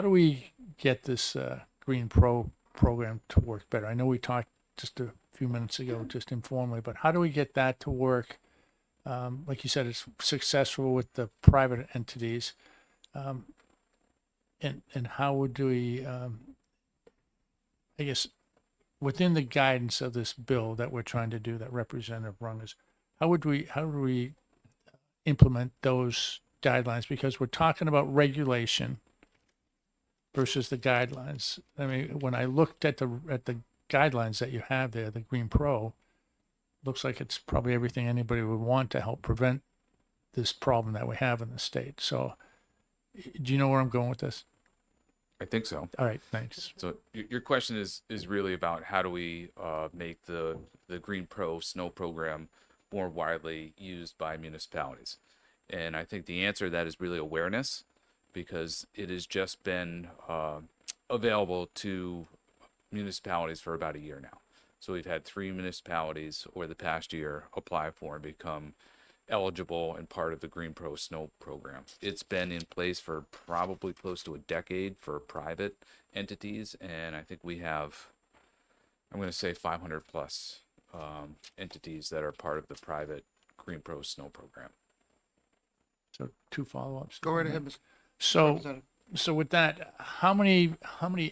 do we get this Green Pro program to work better? I know we talked just a few minutes ago, just informally, but how do we get that to work? Like you said, it's successful with the private entities, and how would we, I guess, within the guidance of this bill that we're trying to do, that Representative Rung is, how do we implement those guidelines? Because we're talking about regulation versus the guidelines. I mean, when I looked at the guidelines that you have there, the Green Pro, looks like it's probably everything anybody would want to help prevent this problem that we have in the state. So, do you know where I'm going with this? I think so. All right, thanks. So your question is really about how do we make the Green Pro snow program more widely used by municipalities? And I think the answer to that is really awareness, because it has just been available to municipalities for about a year now. So we've had 3 municipalities over the past year apply for and become eligible and part of the Green Pro Snow program. It's been in place for probably close to a decade for private entities, and I think we have, I'm going to say 500 plus entities that are part of the private Green Pro Snow program. So 2 follow-ups. Go right ahead, Mr. So, Representative. so with that, how many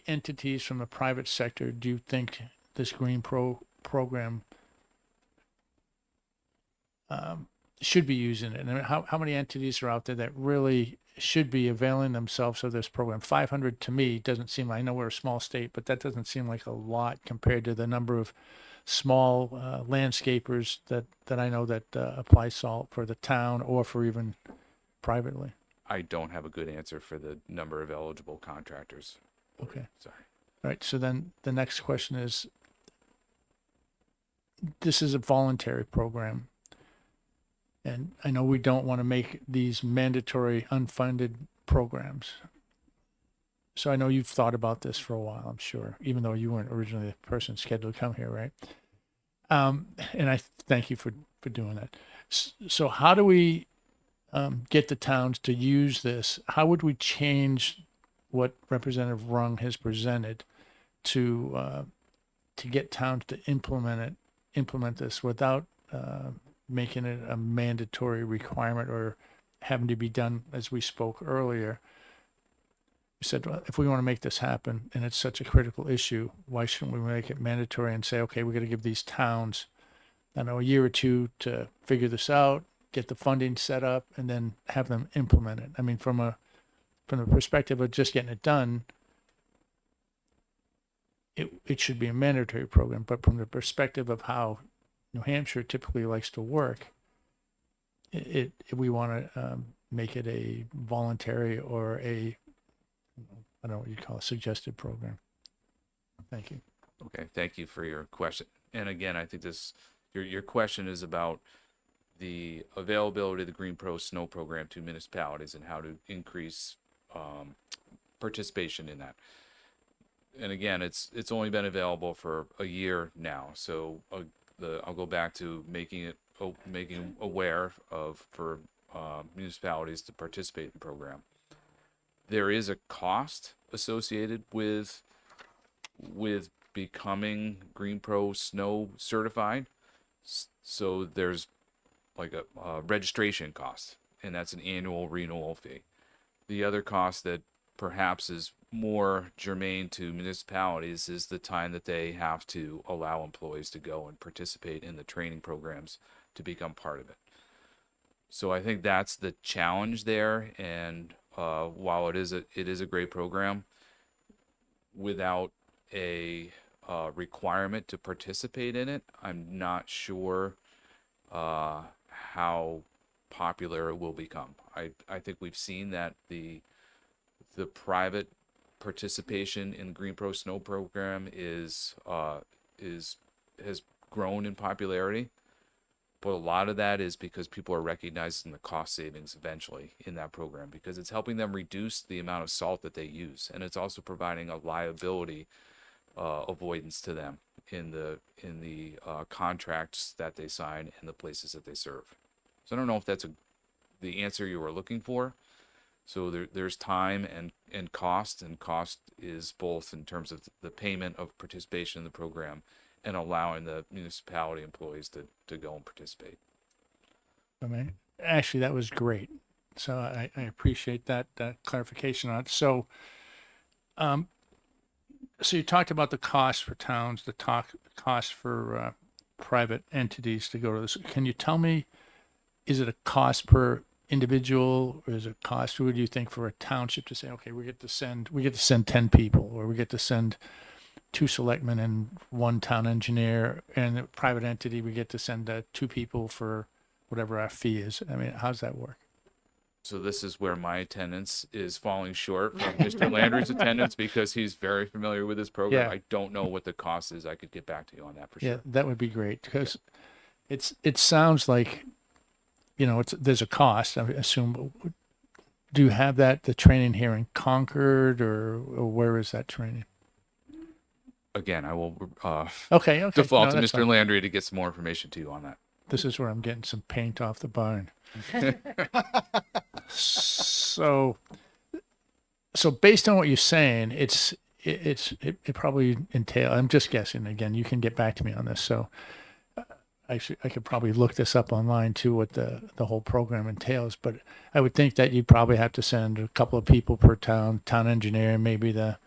entities from the private sector do you think this Green Pro program should be using it? And how many entities are out there that really should be availing themselves of this program? 500 to me doesn't seem, I know we're a small state, but that doesn't seem like a lot compared to the number of small landscapers that I know that apply salt for the town or for even privately. I don't have a good answer for the number of eligible contractors. Okay. Sorry. All right. So then the next question is, this is a voluntary program. And I know we don't want to make these mandatory unfunded programs. So I know you've thought about this for a while, I'm sure, even though you weren't originally the person scheduled to come here, right? And I thank you for doing that. So how do we get the towns to use this? How would we change what Representative Rung has presented to get towns to implement this without making it a mandatory requirement or having to be done, as we spoke earlier? We said, well, if we want to make this happen and it's such a critical issue, why shouldn't we make it mandatory and say, okay, we're going to give these towns, I don't know, a year or 2 to figure this out, get the funding set up, and then have them implement it? I mean, from the perspective of just getting it done, it should be a mandatory program. But from the perspective of how New Hampshire typically likes to work, we want to make it a voluntary or a, I don't know what you call it, suggested program. Thank you. Okay, thank you for your question. And again, I think your question is about the availability of the Green Pro Snow program to municipalities and how to increase participation in that. And again, it's only been available for a year now, so I'll go back to making aware of for municipalities to participate in the program. There is a cost associated with becoming Green Pro Snow certified. So there's a registration cost, and that's an annual renewal fee. The other cost that perhaps is more germane to municipalities is the time that they have to allow employees to go and participate in the training programs to become part of it. So I think that's the challenge there. And while it is a great program, without a requirement to participate in it, I'm not sure how popular it will become. I think we've seen that the private participation in the Green Pro Snow program has grown in popularity, but a lot of that is because people are recognizing the cost savings eventually in that program, because it's helping them reduce the amount of salt that they use, and it's also providing a liability avoidance to them in the contracts that they sign and the places that they serve. So I don't know if that's the answer you were looking for. So there's time and cost is both in terms of the payment of participation in the program and allowing the municipality employees to go and participate. I mean, actually, that was great. So I appreciate that clarification on it. So, so you talked about the cost for towns, the cost for private entities to go to this. Can you tell me, is it a cost per individual, or is it cost, what do you think, for a township to say, okay, we get to send 10 people, or we get to send 2 selectmen and 1 town engineer, and a private entity, we get to send 2 people for whatever our fee is? I mean, how's that work? So this is where my attendance is falling short from Mr. Landry's attendance, because he's very familiar with this program. Yeah. I don't know what the cost is. I could get back to you on that for Yeah, sure. that would be great, because it sounds like, there's a cost, I assume. Do you have the training here in Concord, or where is that training? Again, I will Okay. default No, to that's Mr. fine. Landry to get some more information to you on that. This is where I'm getting some paint off the barn. So based on what you're saying, it probably entail. I'm just guessing. Again, you can get back to me on this. So I could probably look this up online too, what the whole program entails. But I would think that you'd probably have to send a couple of people per town engineer, maybe the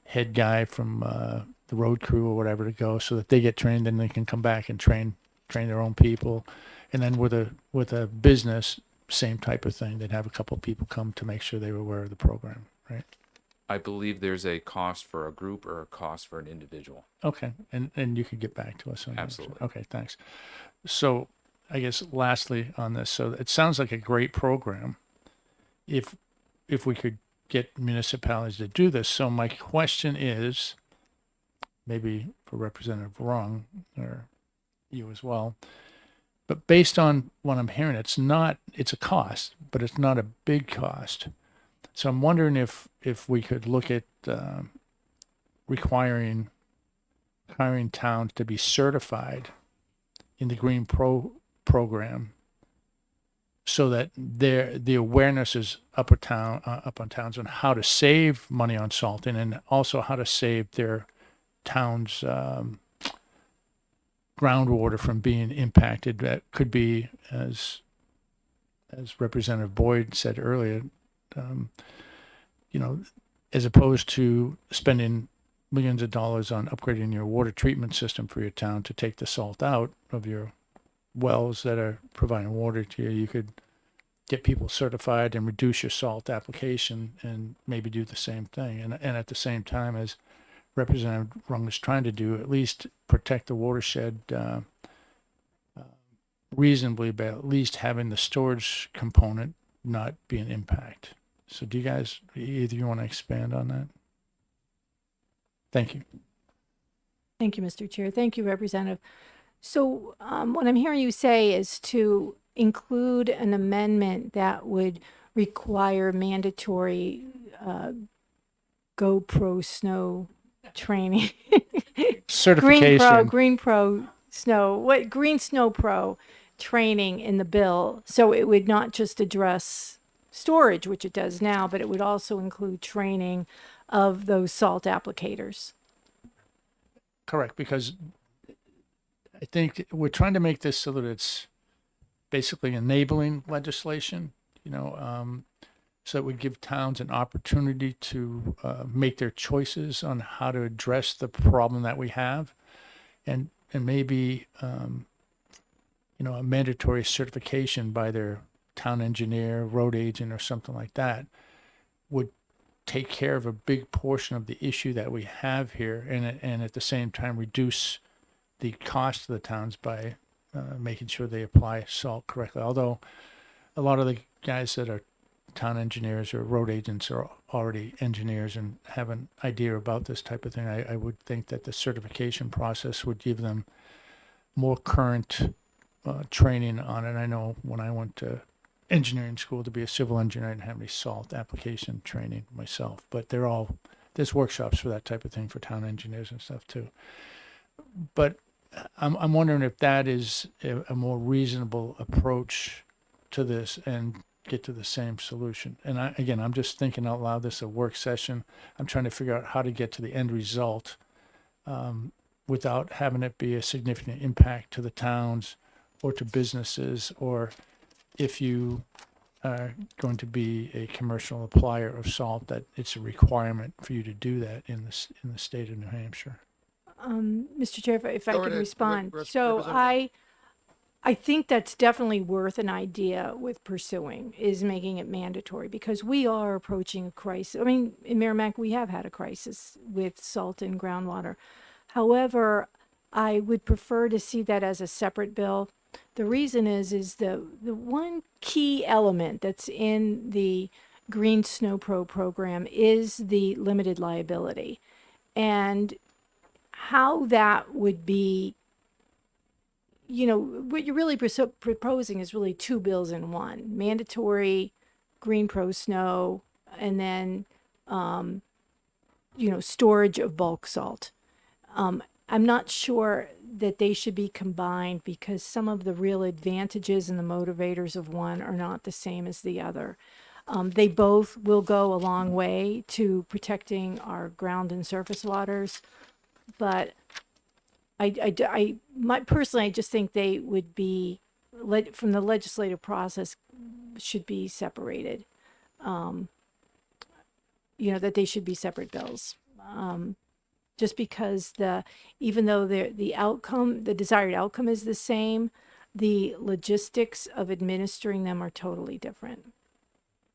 head guy from the road crew or whatever, to go, so that they get trained, and they can come back and train their own people. And then with a business, same type of thing. They'd have a couple of people come to make sure they were aware of the program, right? I believe there's a cost for a group or a cost for an individual. Okay, and you could get back to us on that. Absolutely. Okay, thanks. So I guess lastly on this, so it sounds like a great program if we could get municipalities to do this. So my question is, maybe for Representative Wrong, or you as well, but based on what I'm hearing, it's a cost, but it's not a big cost. So I'm wondering if we could look at hiring towns to be certified in the Green Pro program, so that the awareness is up on towns on how to save money on salting, and also how to save their town's groundwater from being impacted. That could be, as Representative Boyd said earlier, as opposed to spending millions of dollars on upgrading your water treatment system for your town to take the salt out of your wells that are providing water to you, you could get people certified and reduce your salt application, and maybe do the same thing. And at the same time, as Representative Rung is trying to do, at least protect the watershed reasonably, by at least having the storage component not be an impact. So do you guys, either you want to expand on that? Thank you. Thank you, Mr. Chair. Thank you, Representative. So what I'm hearing you say is to include an amendment that would require mandatory GoPro snow training. Certification. Green Pro snow, Green Snow Pro training in the bill. So it would not just address storage, which it does now, but it would also include training of those salt applicators. Correct, because I think we're trying to make this so that basically enabling legislation, so it would give towns an opportunity to make their choices on how to address the problem that we have, and maybe a mandatory certification by their town engineer, road agent, or something like that would take care of a big portion of the issue that we have here, and at the same time reduce the cost to the towns by making sure they apply salt correctly. Although a lot of the guys that are town engineers or road agents are already engineers and have an idea about this type of thing, I would think that the certification process would give them more current training on it. I know when I went to engineering school to be a civil engineer, I didn't have any salt application training myself, but there's workshops for that type of thing for town engineers and stuff too. But I'm wondering if that is a more reasonable approach to this and get to the same solution. And I'm just thinking out loud, this is a work session. I'm trying to figure out how to get to the end result without having it be a significant impact to the towns or to businesses, or if you are going to be a commercial applier of salt, that it's a requirement for you to do that in the state of New Hampshire. Mr. Chair, if I Go could ahead, respond. Rep- So Representative. I think that's definitely worth an idea with pursuing, is making it mandatory, because we are approaching a crisis. I mean, in Merrimack, we have had a crisis with salt and groundwater. However, I would prefer to see that as a separate bill. The reason is the one key element that's in the Green Snow Pro program is the limited liability. And how that would be, what you're really proposing is really two bills in one: mandatory Green Pro Snow, and then, storage of bulk salt. I'm not sure that they should be combined, because some of the real advantages and the motivators of one are not the same as the other. They both will go a long way to protecting our ground and surface waters, but personally, I just think they would be, from the legislative process, should be separated. That they should be separate bills. Just because even though the desired outcome is the same, the logistics of administering them are totally different.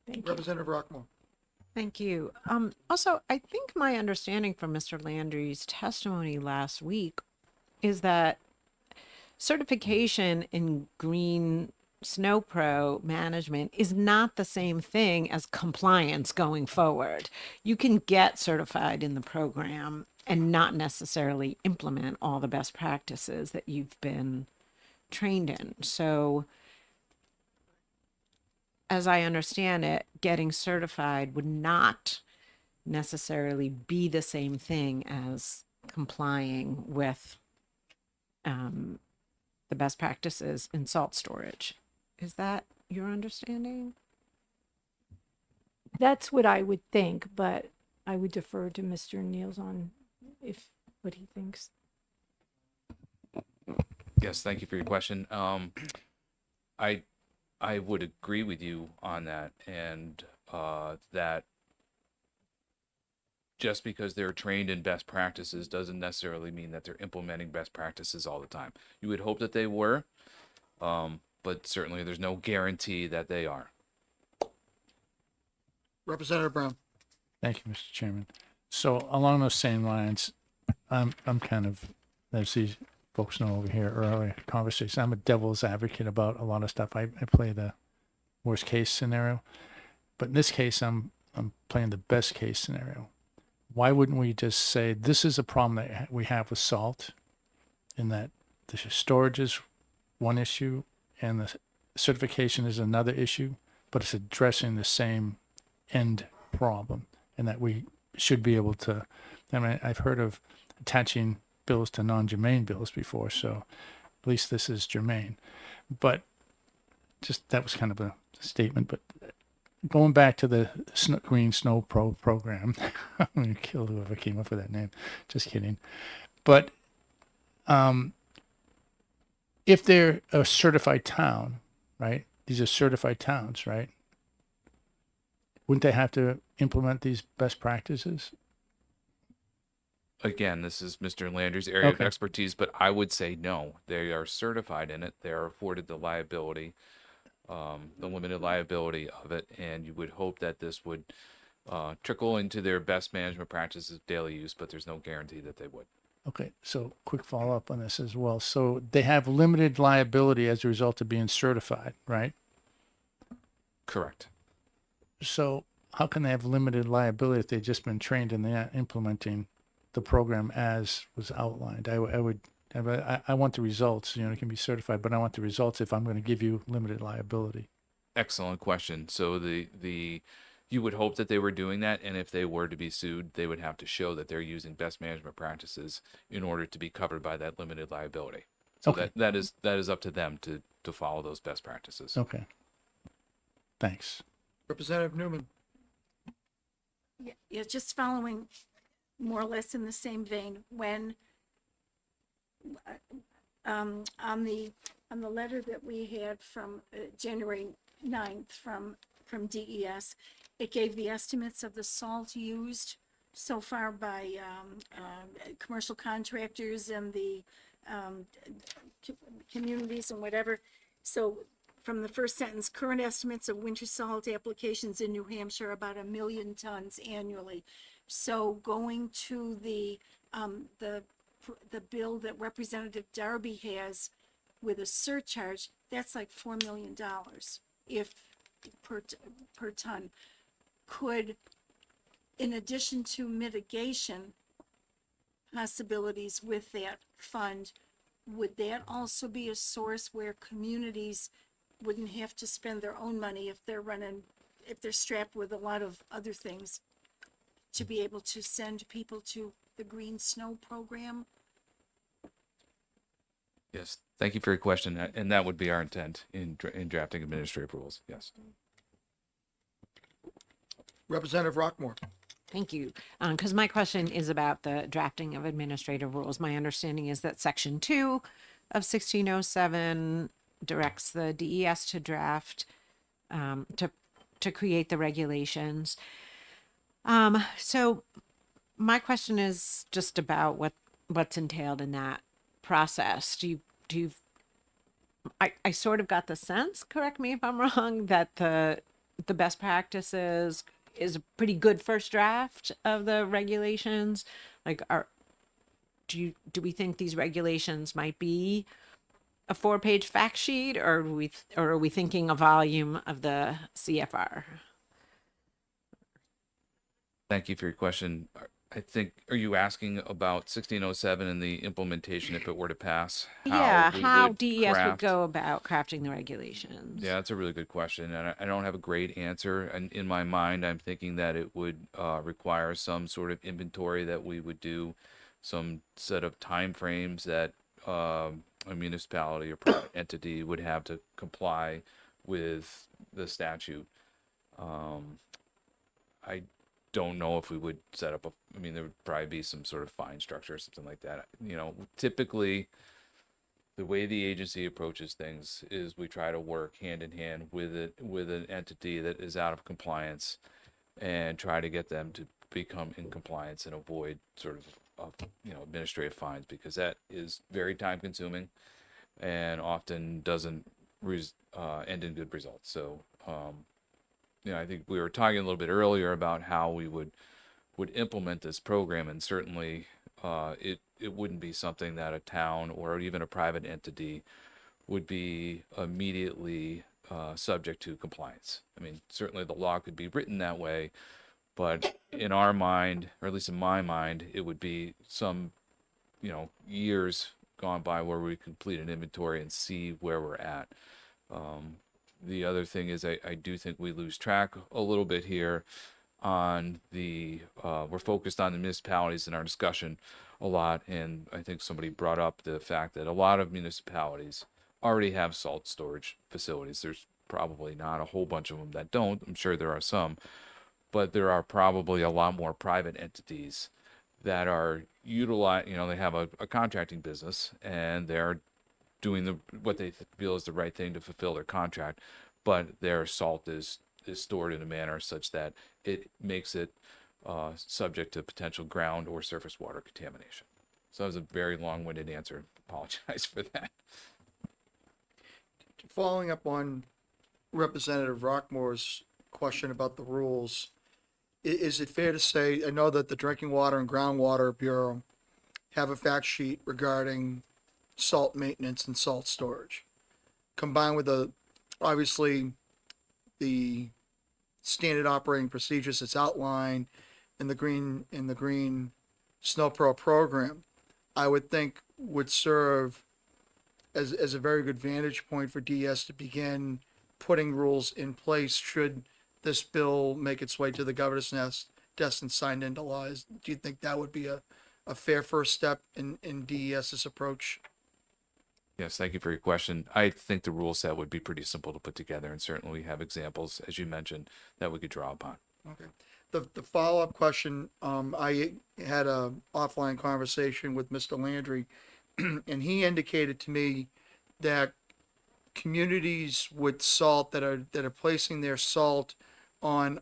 Thank you. Representative Rockmore. Thank you. Also, I think my understanding from Mr. Landry's testimony last week is that certification in Green Snow Pro management is not the same thing as compliance going forward. You can get certified in the program and not necessarily implement all the best practices that you've been trained in. So, as I understand it, getting certified would not necessarily be the same thing as complying with the best practices in salt storage. Is that your understanding? That's what I would think, but I would defer to Mr. Niels on what he thinks. Yes, thank you for your question. I would agree with you on that, and that just because they're trained in best practices doesn't necessarily mean that they're implementing best practices all the time. You would hope that they were, but certainly there's no guarantee that they are. Representative Brown. Thank you, Mr. Chairman. So along those same lines, I'm kind of, as these folks know over here earlier conversation, I'm a devil's advocate about a lot of stuff. I play the worst case scenario, but in this case, I'm playing the best case scenario. Why wouldn't we just say this is a problem that we have with salt, in that the storage is one issue and the certification is another issue, but it's addressing the same end problem, and that we should be able to, I mean, I've heard of attaching bills to non-germane bills before, so at least this is germane. But just, that was kind of a statement. But going back to the Green Snow Pro program, I'm going to kill whoever came up with that name. Just kidding. But if they're a certified town, right? These are certified towns, right? Wouldn't they have to implement these best practices? Again, this is Mr. Landry's area of Okay. expertise, but I would say no. They are certified in it. They are afforded the liability, the limited liability of it, and you would hope that this would trickle into their best management practices of daily use, but there's no guarantee that they would. Okay, so quick follow-up on this as well. So they have limited liability as a result of being certified, right? Correct. So how can they have limited liability if they've just been trained in the implementing the program as was outlined? I would I want the results. You know, it can be certified, but I want the results if I'm going to give you limited liability. Excellent question. So you would hope that they were doing that, and if they were to be sued, they would have to show that they're using best management practices in order to be covered by that limited liability. So Okay. that is up to them to follow those best practices. Okay. Thanks. Representative Newman. Yeah, just following more or less in the same vein, when on the letter that we had from January 9th from DES, it gave the estimates of the salt used so far by commercial contractors and the communities and whatever. So from the first sentence, current estimates of winter salt applications in New Hampshire are about 1 million tons annually. So going to the bill that Representative Darby has with a surcharge, that's like $4 million if per ton. Could, in addition to mitigation possibilities with that fund, would that also be a source where communities wouldn't have to spend their own money if they're strapped with a lot of other things, to be able to send people to the Green Snow program? Yes. Thank you for your question, and that would be our intent in drafting administrative rules. Yes. Representative Rockmore. Thank you. Because my question is about the drafting of administrative rules. My understanding is that Section 2 of 1607 directs the DES to draft, to create the regulations. So my question is just about what's entailed in that process. I sort of got the sense, correct me if I'm wrong, that the best practices is a pretty good first draft of the regulations. Like, do we think these regulations might be a 4-page fact sheet, or are we thinking a volume of the CFR? Thank you for your question. I think, are you asking about 1607 and the implementation if it were to pass? How would DES would craft- go about crafting the regulations. Yeah, that's a really good question, and I don't have a great answer. And in my mind, I'm thinking that it would require some sort of inventory that we would do, some set of timeframes that a municipality or private entity would have to comply with the statute. I don't know if we would set up there would probably be some sort of fine structure or something like that. You know, typically the way the agency approaches things is we try to work hand in hand with an entity that is out of compliance and try to get them to become in compliance and avoid sort of administrative fines, because that is very time consuming and often doesn't end in good results. So I think we were talking a little bit earlier about how we would implement this program, and certainly it wouldn't be something that a town or even a private entity would be immediately subject to compliance. I mean, certainly the law could be written that way, but in our mind, or at least in my mind, it would be some years gone by where we complete an inventory and see where we're at. The other thing is I do think we lose track a little bit here on we're focused on the municipalities in our discussion a lot. And I think somebody brought up the fact that a lot of municipalities already have salt storage facilities. There's probably not a whole bunch of them that don't. I'm sure there are some, but there are probably a lot more private entities that are they have a contracting business, and they're doing what they feel is the right thing to fulfill their contract, but their salt is stored in a manner such that it makes it subject to potential ground or surface water contamination. So that was a very long-winded answer. Apologize for that. Following up on Representative Rockmore's question about the rules, is it fair to say, I know that the Drinking Water and Groundwater Bureau have a fact sheet regarding salt maintenance and salt storage, combined with obviously the standard operating procedures that's outlined in the Green Snow Pro program, I would think would serve as a very good vantage point for DES to begin putting rules in place should this bill make its way to the governor's desk and signed into laws. Do you think that would be a fair first step in DES's approach? Yes, thank you for your question. I think the rule set would be pretty simple to put together, and certainly we have examples, as you mentioned, that we could draw upon. Okay. The follow-up question, I had a offline conversation with Mr. Landry, and he indicated to me that communities with salt that are placing their salt on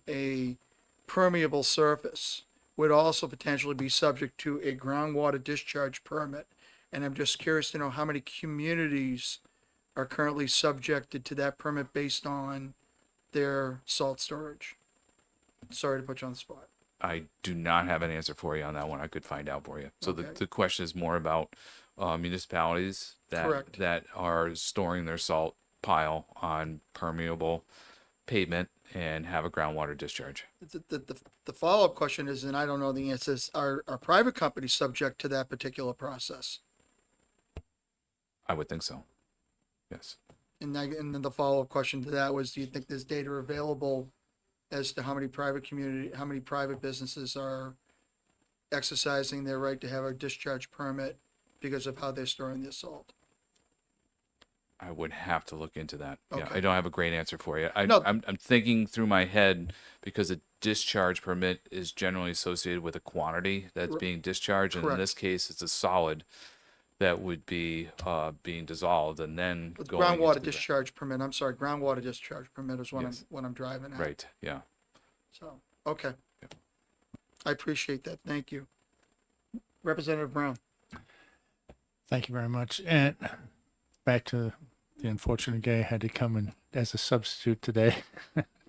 a permeable surface would also potentially be subject to a groundwater discharge permit. And I'm just curious to know how many communities are currently subjected to that permit based on their salt storage. Sorry to put you on the spot. I do not have an answer for you on that one. I could find out for you. So Okay. the question is more about municipalities Correct. that are storing their salt pile on permeable pavement and have a groundwater discharge. The follow-up question is, and I don't know the answer, is are private companies subject to that particular process? I would think so. Yes. And then the follow-up question to that was, do you think there's data available as to how many private businesses are exercising their right to have a discharge permit because of how they're storing their salt? I would have to look into that. Yeah, Okay. I don't have a great answer for you. No. I'm thinking through my head because a discharge permit is generally associated with a quantity that's being discharged, and in Correct. this case, it's a solid that would be being dissolved and then With going groundwater into the- discharge permit, I'm sorry, groundwater discharge permit is Yes. what I'm driving at. Right. Yeah. So, okay. I appreciate that. Thank you. Representative Brown. Thank you very much. And back to the unfortunate guy who had to come in as a substitute today,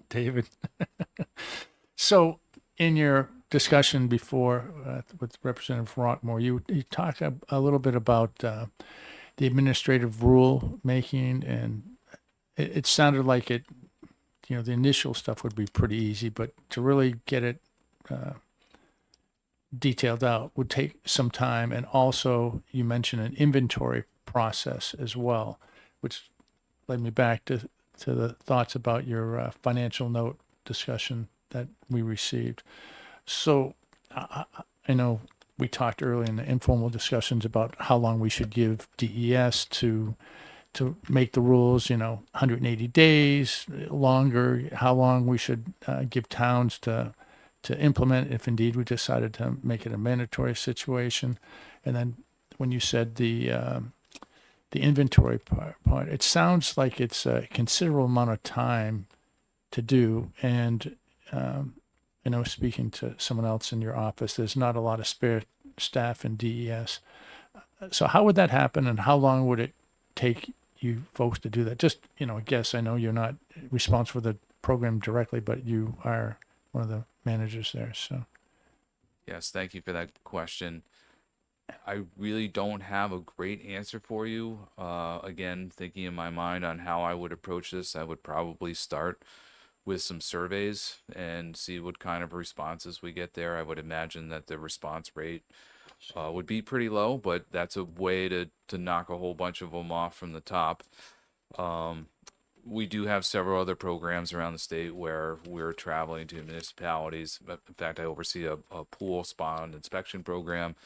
David. So in your discussion before with Representative Rockmore, you talked a little bit about the administrative rule making, and it sounded like the initial stuff would be pretty easy, but to really get it detailed out would take some time. And also you mentioned an inventory process as well, which led me back to the thoughts about your financial note discussion that we received. So I know we talked earlier in the informal discussions about how long we should give DES to make the rules, 180 days, longer, how long we should give towns to implement if indeed we decided to make it a mandatory situation. And then when you said the inventory part, it sounds like it's a considerable amount of time to do. And speaking to someone else in your office, there's not a lot of spare staff in DES. So how would that happen, and how long would it take you folks to do that? Just, I guess I know you're not responsible for the program directly, but you are one of the managers there. So Yes, thank you for that question. I really don't have a great answer for you. Again, thinking in my mind on how I would approach this, I would probably start with some surveys and see what kind of responses we get there. I would imagine that the response rate would be pretty low, but that's a way to knock a whole bunch of them off from the top. We do have several other programs around the state where we're traveling to municipalities. In fact, I oversee a pool spa and inspection program.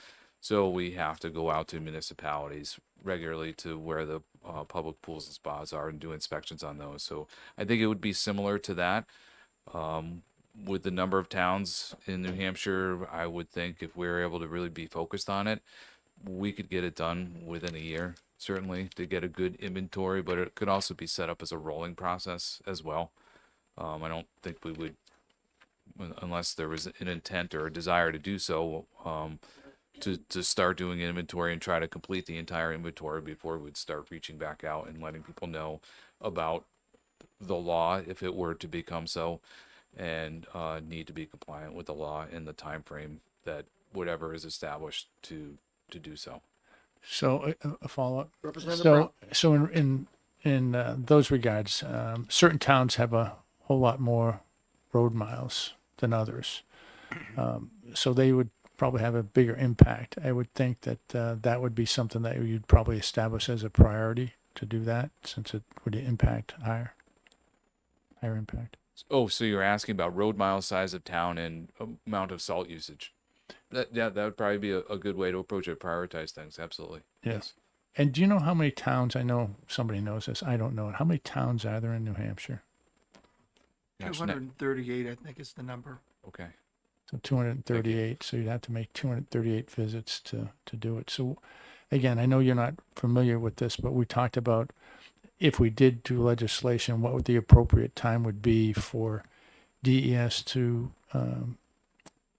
So we have to go out to municipalities regularly to where the public pools and spas are and do inspections on those. So I think it would be similar to that. With the number of towns in New Hampshire, I would think if we were able to really be focused on it, we could get it done within a year. certainly, to get a good inventory, but it could also be set up as a rolling process as well. I don't think we would, unless there was an intent or a desire to do so, to start doing inventory and try to complete the entire inventory before we'd start reaching back out and letting people know about the law if it were to become so, and need to be compliant with the law in the time frame that whatever is established to do so. So a follow-up. Representative So, Brown. so in those regards, certain towns have a whole lot more road miles than others. So they would probably have a bigger impact. I would think that that would be something that you'd probably establish as a priority to do that, since it would impact higher impact. Oh, so you're asking about road mile, size of town, and amount of salt usage? That would probably be a good way to approach it, prioritize things, absolutely. Yes. And do you know how many towns, I know somebody knows this, I don't know it, how many towns are there in New Hampshire? Gosh, 238, I think is the number. Okay. So 238, so you'd have to make 238 visits to do it. So again, I know you're not familiar with this, but we talked about if we did do legislation, what would the appropriate time would be for DES to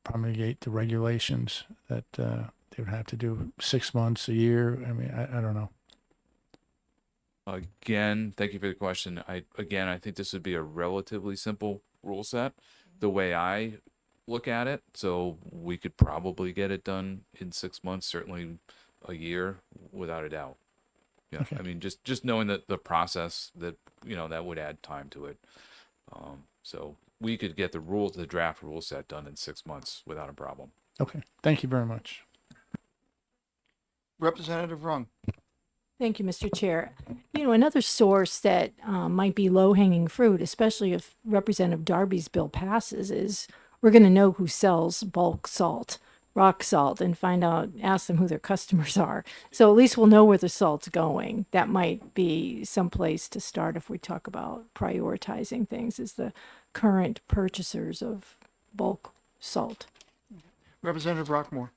promulgate the regulations that they would have to do 6 months, a year. I mean, I don't know. Again, thank you for the question. I think this would be a relatively simple rule set, the way I look at it. So we could probably get it done in 6 months, certainly a year, without a doubt. Yeah, Okay. I mean, just knowing that the process that, that would add time to it. So we could get the draft rule set done in 6 months without a problem. Okay. Thank you very much. Representative Rung. Thank you, Mr. Chair. Another source that might be low-hanging fruit, especially if Representative Darby's bill passes, is we're going to know who sells bulk salt, rock salt, and ask them who their customers are. So at least we'll know where the salt's going. That might be some place to start if we talk about prioritizing things, is the current purchasers of bulk salt. Representative Rockmore.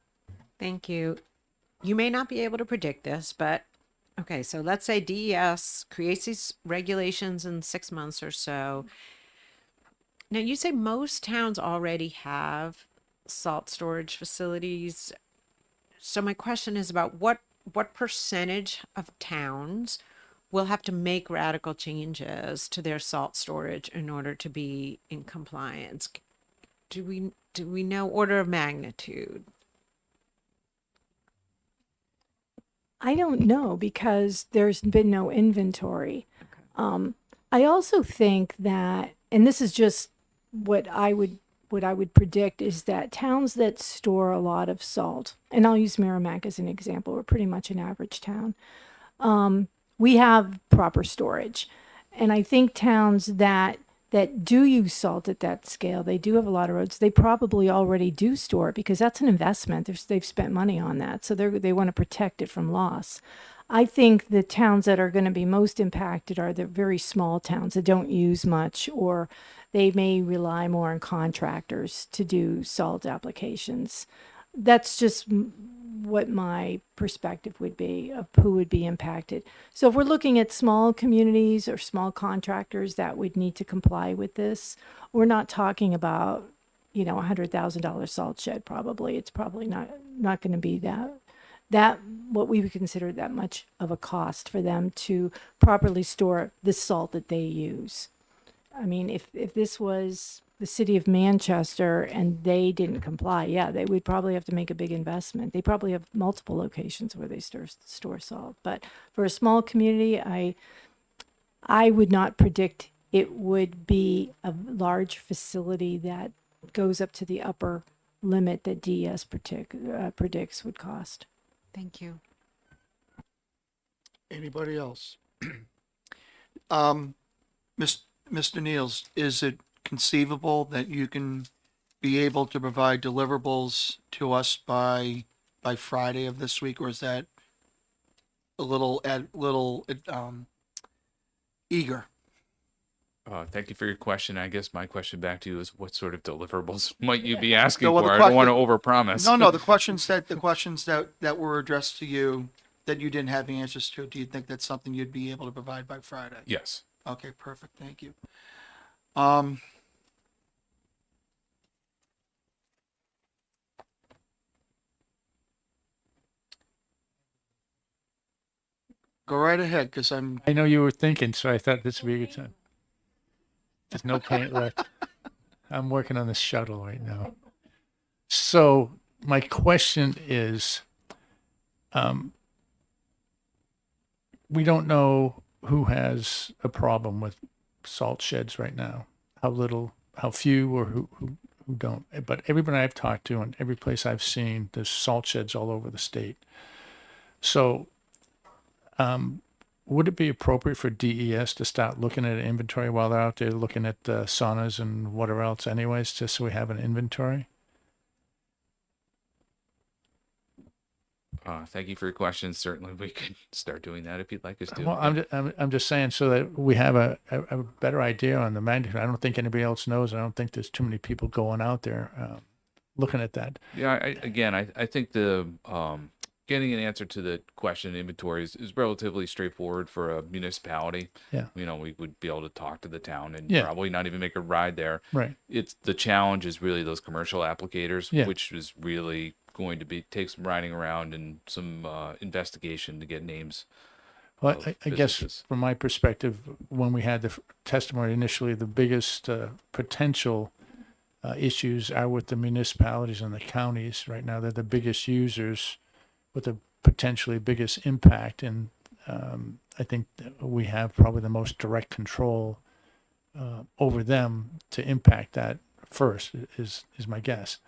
Thank you. You may not be able to predict this, but okay, so let's say DES creates these regulations in 6 months or so. Now, you say most towns already have salt storage facilities. So my question is about what percentage of towns will have to make radical changes to their salt storage in order to be in compliance? Do we know order of magnitude? I don't know because there's been no inventory. I also think that, and this is just what I would predict, is that towns that store a lot of salt, and I'll use Merrimack as an example, we're pretty much an average town. We have proper storage, and I think towns that do use salt at that scale, they do have a lot of roads, they probably already do store it because that's an investment. They've spent money on that, so they want to protect it from loss. I think the towns that are going to be most impacted are the very small towns that don't use much, or they may rely more on contractors to do salt applications. That's just what my perspective would be of who would be impacted. So if we're looking at small communities or small contractors that would need to comply with this, we're not talking about, $100,000 salt shed probably. It's probably not going to be that what we would consider that much of a cost for them to properly store the salt that they use. I mean, if this was the city of Manchester and they didn't comply, yeah, they would probably have to make a big investment. They probably have multiple locations where they store salt. But for a small community, I would not predict it would be a large facility that goes up to the upper limit that DES predicts would cost. Thank you. Anybody else? Mr. Niels, is it conceivable that you can be able to provide deliverables to us by Friday of this week, or is that a little eager? Thank you for your question. I guess my question back to you is, what sort of deliverables might you be asking No, well, for? the I don't want to question- overpromise. No, the questions that were addressed to you that you didn't have answers to, do you think that's something you'd be able to provide by Friday? Yes. Okay, perfect, thank you. Go right ahead, because I know you were thinking, so I thought this would be a good time. There's no paint left. I'm working on the shuttle right now. So my question is, we don't know who has a problem with salt sheds right now, how few or who don't. But everybody I've talked to and every place I've seen, there's salt sheds all over the state. So, would it be appropriate for DES to start looking at inventory while they're out there looking at saunas and whatever else anyways, just so we have an inventory? Thank you for your question. Certainly, we could start doing that if you'd like us to. Well, I'm just saying so that we have a better idea on the magnitude. I don't think anybody else knows. I don't think there's too many people going out there looking at that. Yeah, I think the getting an answer to the question inventory is relatively straightforward for a municipality. Yeah. You know, we would be able to talk to the town and Yeah. probably not even make a ride there. Right. It's the challenge is really those commercial applicators, Yeah. which is really going to take some riding around and some investigation to get names. Well, of I guess businesses. from my perspective, when we had the testimony initially, the biggest potential issues are with the municipalities and the counties. Right now, they're the biggest users with the potentially biggest impact. And I think that we have probably the most direct control over them to impact that first, is my guess.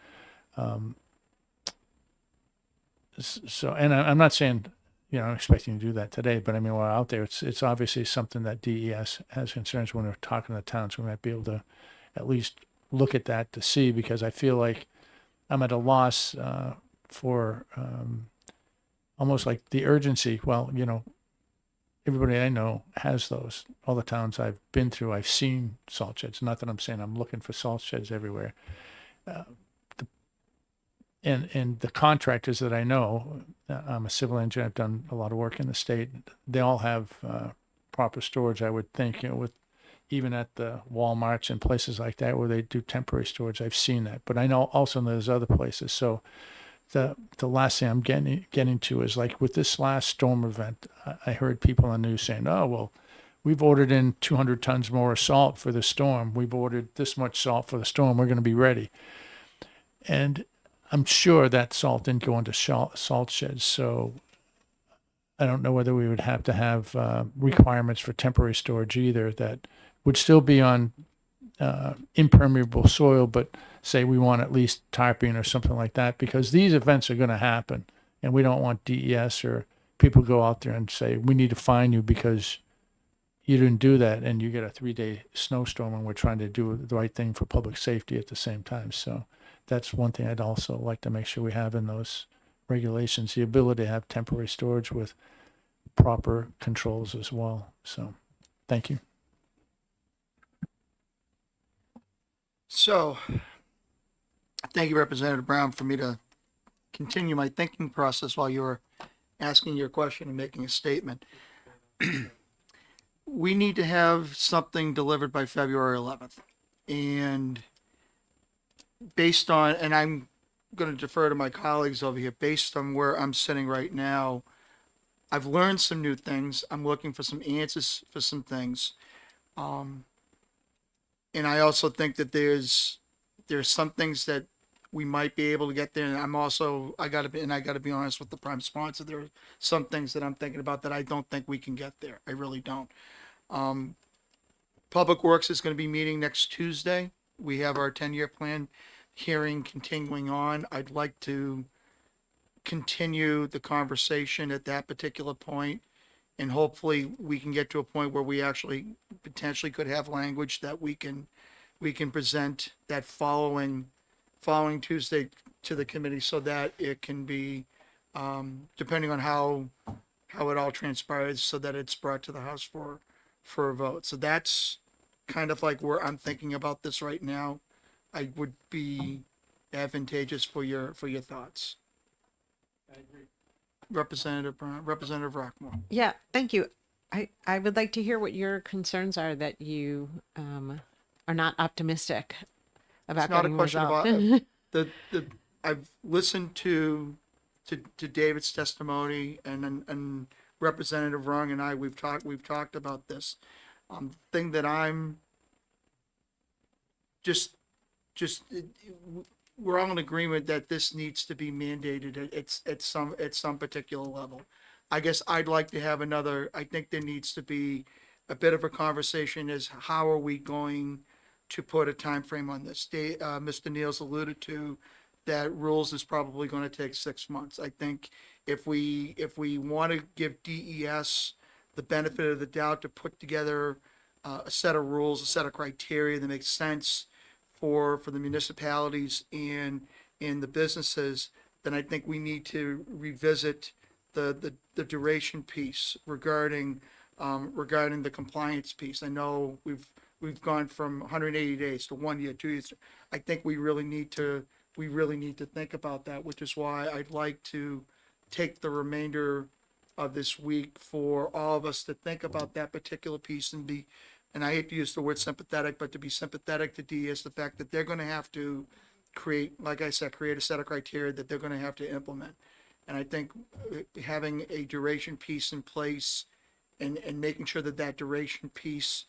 So, and I'm not saying, I'm expecting to do that today, but I mean, while out there, it's obviously something that DES has concerns when we're talking to the towns. We might be able to at least look at that to see, because I feel like I'm at a loss for almost like the urgency. Well, everybody I know has those. All the towns I've been through, I've seen salt sheds. Not that I'm saying I'm looking for salt sheds everywhere. And the contractors that I know, I'm a civil engineer, I've done a lot of work in the state. They all have proper storage, I would think, with even at the Walmarts and places like that where they do temporary storage. I've seen that, but I know also there's other places. So the last thing I'm getting to is, like, with this last storm event, I heard people on the news saying, "Oh, well, we've ordered in 200 tons more salt for the storm. We've ordered this much salt for the storm. We're going to be ready." And I'm sure that salt didn't go into salt sheds. So I don't know whether we would have to have requirements for temporary storage either, that would still be on impermeable soil, but say we want at least tarping or something like that, because these events are going to happen, and we don't want DES or people go out there and say, "We need to fine you because you didn't do that," and you get a 3-day snowstorm, and we're trying to do the right thing for public safety at the same time. So that's one thing I'd also like to make sure we have in those regulations, the ability to have temporary storage with proper controls as well. So, thank you. So, thank you, Representative Brown, for me to continue my thinking process while you were asking your question and making a statement. We need to have something delivered by February 11th. And based on, and I'm going to defer to my colleagues over here, based on where I'm sitting right now, I've learned some new things. I'm looking for some answers for some things. And I also think that there's some things that we might be able to get there. And I gotta be honest with the prime sponsor. There are some things that I'm thinking about that I don't think we can get there. I really don't. Public Works is going to be meeting next Tuesday. We have our 10-year plan hearing continuing on. I'd like to continue the conversation at that particular point, and hopefully we can get to a point where we actually potentially could have language that we can present that following Tuesday to the committee, so that it can be, depending on how it all transpires, so that it's brought to the House for a vote. So that's kind of like where I'm thinking about this right now. I would be advantageous for your thoughts. I agree. Representative Rockmore. Yeah, thank you. I would like to hear what your concerns are that you are not optimistic about It's not a getting question resolved. about, I've listened to David's testimony and Representative Rung and I, we've talked about this. Thing that I'm we're all in agreement that this needs to be mandated at some particular level. I guess I'd like to have I think there needs to be a bit of a conversation as how are we going to put a time frame on this? Mr. Neal's alluded to that rules is probably going to take 6 months. I think if we want to give DES the benefit of the doubt to put together a set of rules, a set of criteria that makes sense for the municipalities and the businesses, then I think we need to revisit the duration piece regarding the compliance piece. I know we've gone from 180 days to 1 year, 2 years. I think we really need to think about that, which is why I'd like to take the remainder of this week for all of us to think about that particular piece and I hate to use the word sympathetic, but to be sympathetic to DES, the fact that they're going to have to create a set of criteria that they're going to have to implement. And I think having a duration piece in place and making sure that duration piece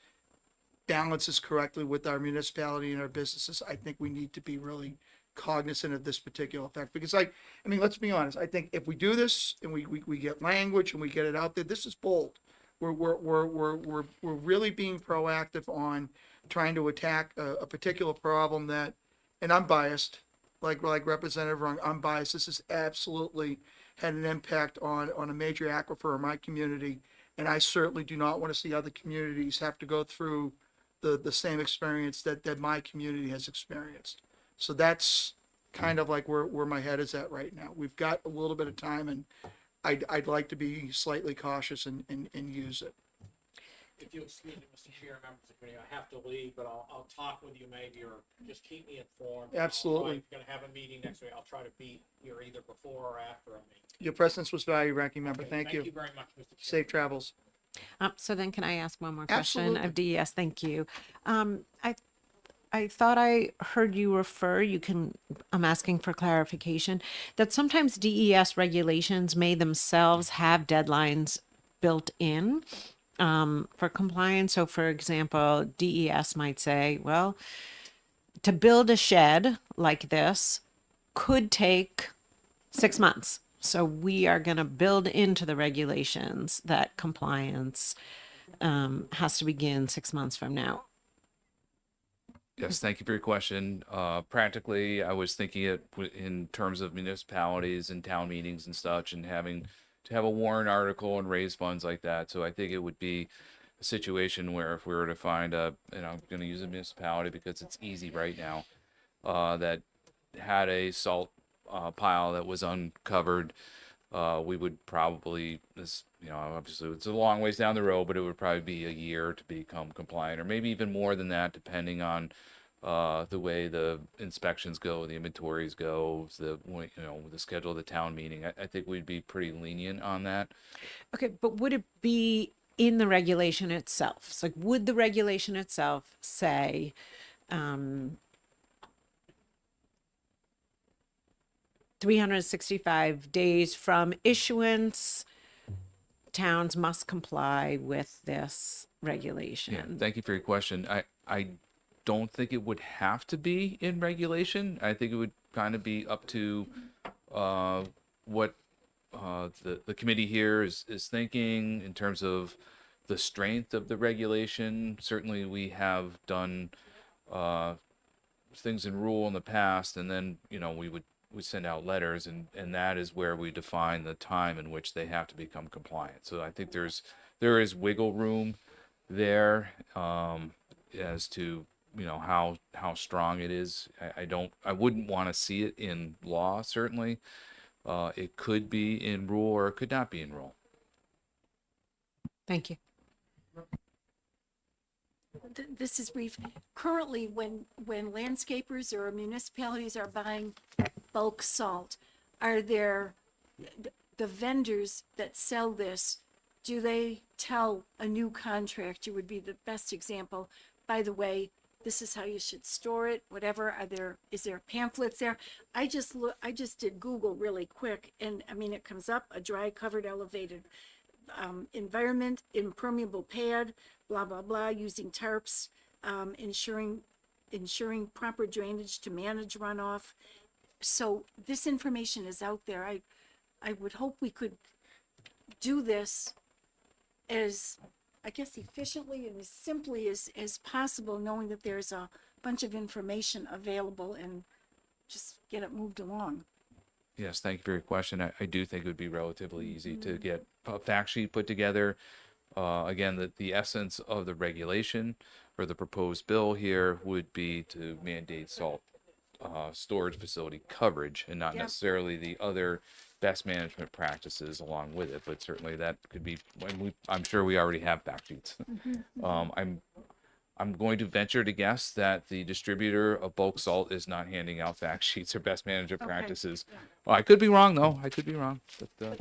balances correctly with our municipality and our businesses, I think we need to be really cognizant of this particular fact. Because I mean, let's be honest. I think if we do this and we get language and we get it out there, this is bold. We're really being proactive on trying to attack a particular problem that, and I'm biased, like Representative Rung, I'm biased. This has absolutely had an impact on a major aquifer in my community, and I certainly do not want to see other communities have to go through the same experience that my community has experienced. So that's kind of like where my head is at right now. We've got a little bit of time, and I'd like to be slightly cautious and use it. If you'll excuse me, Mr. Chair, members of the committee, I have to leave, but I'll talk with you maybe, or just keep me informed. Absolutely. I'm going to have a meeting next week. I'll try to be here either before or after a meeting. Your presence was valued, Ranking Member. Okay, Thank you. Thank you very much, Mr. Chair. Safe travels. So then can I ask one more question Absolutely. of DES? Thank you. I thought I heard you refer, I'm asking for clarification, that sometimes DES regulations may themselves have deadlines built in for compliance. So for example, DES might say, well, to build a shed like this could take 6 months. So we are going to build into the regulations that compliance has to begin 6 months from now. Yes, thank you for your question. Practically, I was thinking it in terms of municipalities and town meetings and such, and having to have a warrant article and raise funds like that. So I think it would be a situation where if we were to find I'm going to use a municipality because it's easy right now, that had a salt pile that was uncovered, we would probably, obviously it's a long ways down the road, but it would probably be a year to become compliant, or maybe even more than that, depending on the way the inspections go, the inventories go, the schedule of the town meeting. I think we'd be pretty lenient on that. Okay, but would it be in the regulation itself? So would the regulation itself say, 365 days from issuance, towns must comply with this regulation? Yeah, thank you for your question. I don't think it would have to be in regulation. I think it would kind of be up to what the committee here is thinking in terms of the strength of the regulation. Certainly we have done things in rule in the past, and then we send out letters, and that is where we define the time in which they have to become compliant. So I think there is wiggle room there as to how strong it is. I wouldn't want to see it in law. Certainly, it could be in rule or it could not be in rule. Thank you. This is brief. Currently, when landscapers or municipalities are buying bulk salt, are there the vendors that sell this, do they tell a new contractor, would be the best example, by the way, this is how you should store it, whatever, is there pamphlets there? I just did Google really quick, and I mean, it comes up, a dry covered elevated environment, impermeable pad, blah, blah, blah, using tarps, ensuring proper drainage to manage runoff. So this information is out there. I would hope we could do this as, I guess, efficiently and as simply as possible, knowing that there's a bunch of information available, and just get it moved along. Yes, thank you for your question. I do think it would be relatively easy to get a fact sheet put together. Again, the essence of the regulation or the proposed bill here would be to mandate salt storage facility coverage, and not Yep. necessarily the other best management practices along with it. But certainly that could be, and I'm sure we already have fact sheets. I'm going to venture to guess that the distributor of bulk salt is not handing out fact sheets or best management Okay. practices. Well, I could be wrong though. I could be wrong. But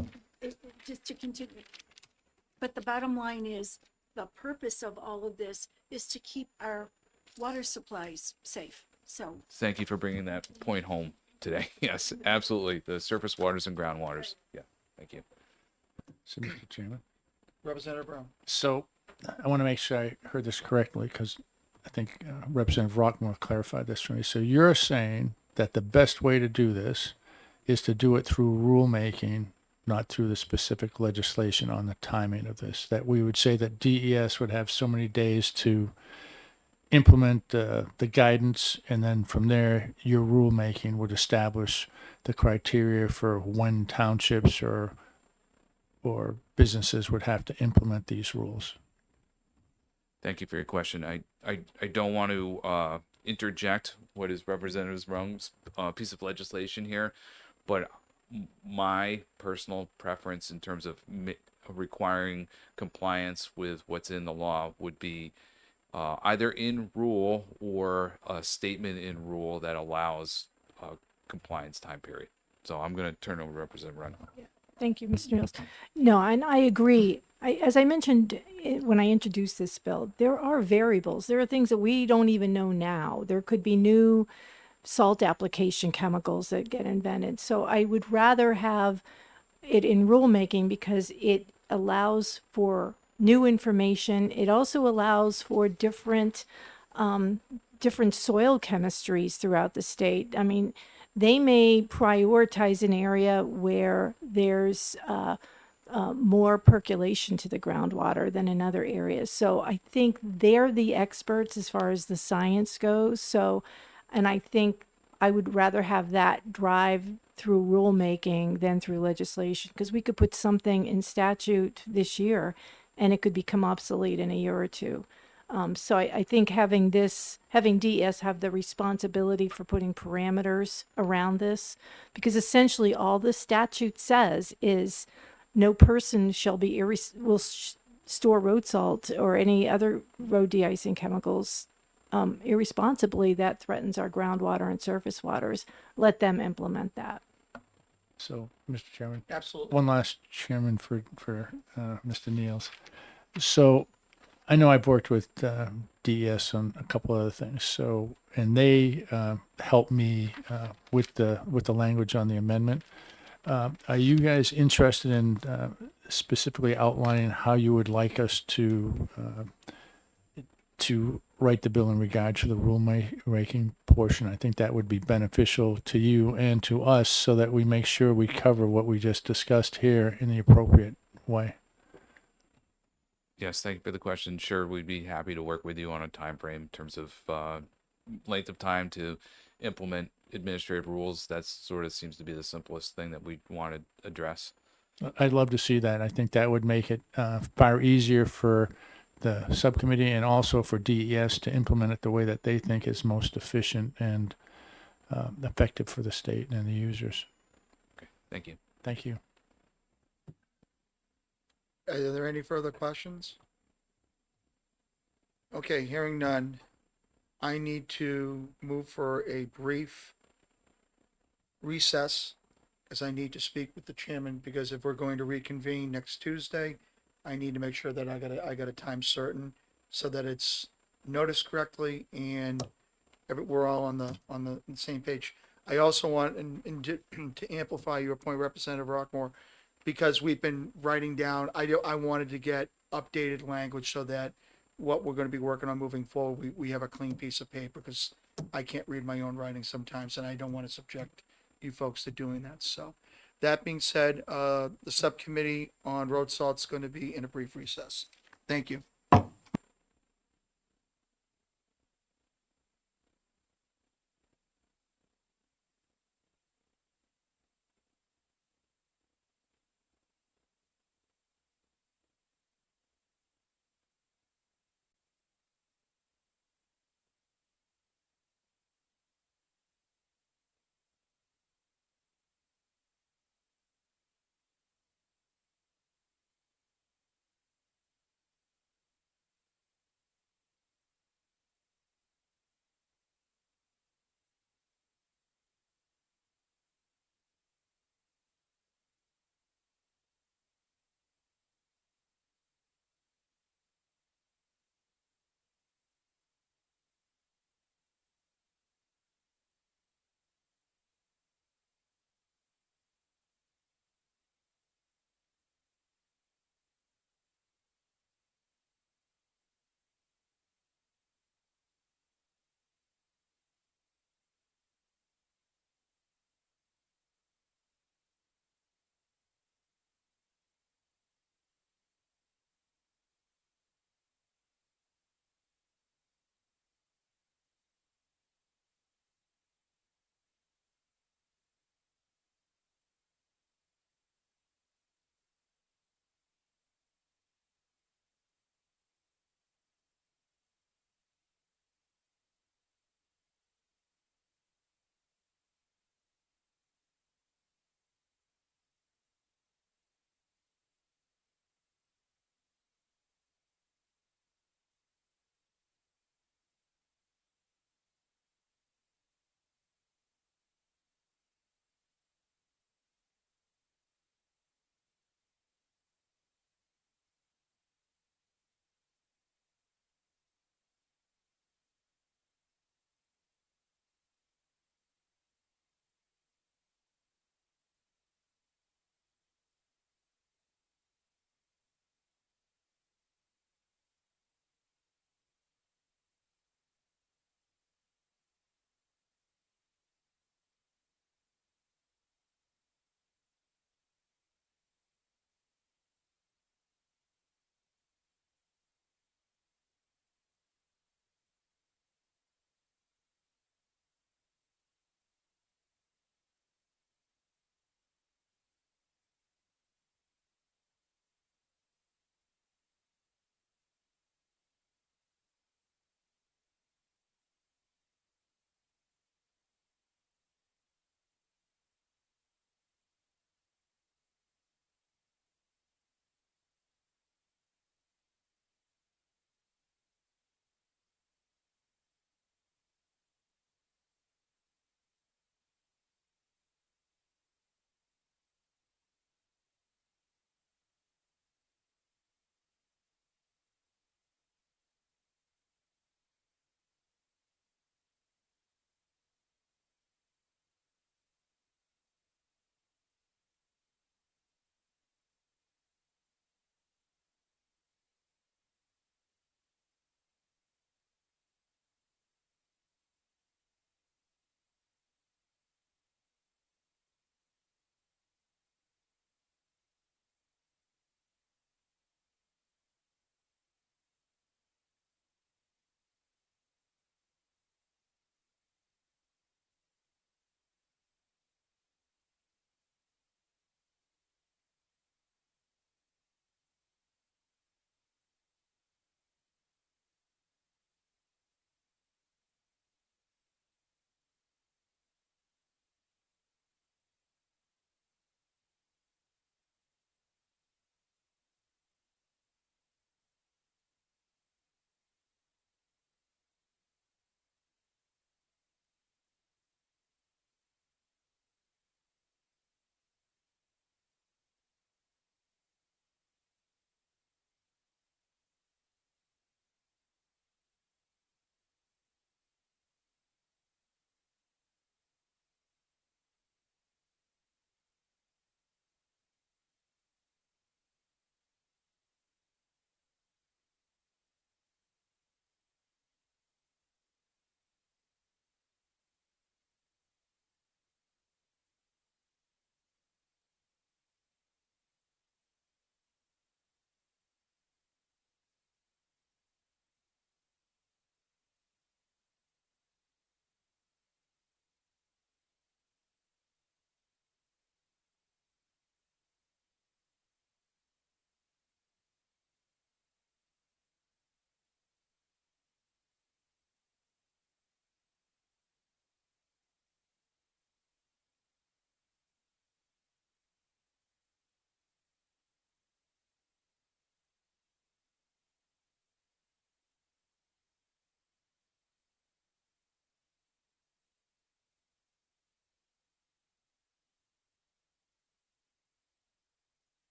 Just to continue. But the bottom line is, the purpose of all of this is to keep our water supplies safe. So, thank you for bringing that point home today. Yes, absolutely. The surface waters and groundwaters. Yeah, thank you. So, Mr. Chairman. Representative Brown. So I want to make sure I heard this correctly, because I think Representative Rockmore clarified this for me. So you're saying that the best way to do this is to do it through rulemaking, not through the specific legislation on the timing of this, that we would say that DES would have so many days to implement the guidance, and then from there, your rulemaking would establish the criteria for when townships or businesses would have to implement these rules. Thank you for your question. I don't want to interject what is Representative Rung's piece of legislation here, but my personal preference in terms of requiring compliance with what's in the law would be either in rule or a statement in rule that allows a compliance time period. So I'm going to turn over to Representative Rung. Thank you, Mr. Niels. No, and I agree. As I mentioned when I introduced this bill, there are variables. There are things that we don't even know now. There could be new salt application chemicals that get invented. So I would rather have it in rulemaking because it allows for new information. It also allows for different soil chemistries throughout the state. I mean, they may prioritize an area where there's more percolation to the groundwater than in other areas. So I think they're the experts as far as the science goes. So, and I think I would rather have that drive through rulemaking than through legislation, because we could put something in statute this year and it could become obsolete in a year or two. So I think having DES have the responsibility for putting parameters around this, because essentially all the statute says is no person shall be store road salt or any other road de-icing chemicals irresponsibly that threatens our groundwater and surface waters. Let them implement that. So, Mr. Chairman. Absolutely. One last chairman for Mr. Niels. So I know I've worked with DES on a couple other things. So, and they helped me with the language on the amendment. Are you guys interested in specifically outlining how you would like us to write the bill in regard to the rulemaking portion? I think that would be beneficial to you and to us, so that we make sure we cover what we just discussed here in the appropriate way. Yes, thank you for the question. Sure, we'd be happy to work with you on a time frame in terms of length of time to implement administrative rules. That sort of seems to be the simplest thing that we want to address. I'd love to see that. I think that would make it far easier for the subcommittee and also for DES to implement it the way that they think is most efficient and effective for the state and the users. Okay, thank you. Thank you. Are there any further questions? Okay, hearing none. I need to move for a brief recess because I need to speak with the chairman, because if we're going to reconvene next Tuesday, I need to make sure that I got a time certain so that it's noticed correctly and we're all on the same page. I also want, and to amplify your point, Representative Rockmore, because we've been writing down, I wanted to get updated language so that what we're going to be working on moving forward, we have a clean piece of paper, because I can't read my own writing sometimes, and I don't want to subject you folks to doing that. So that being said, the subcommittee on road salt's going to be in a brief recess. Thank you.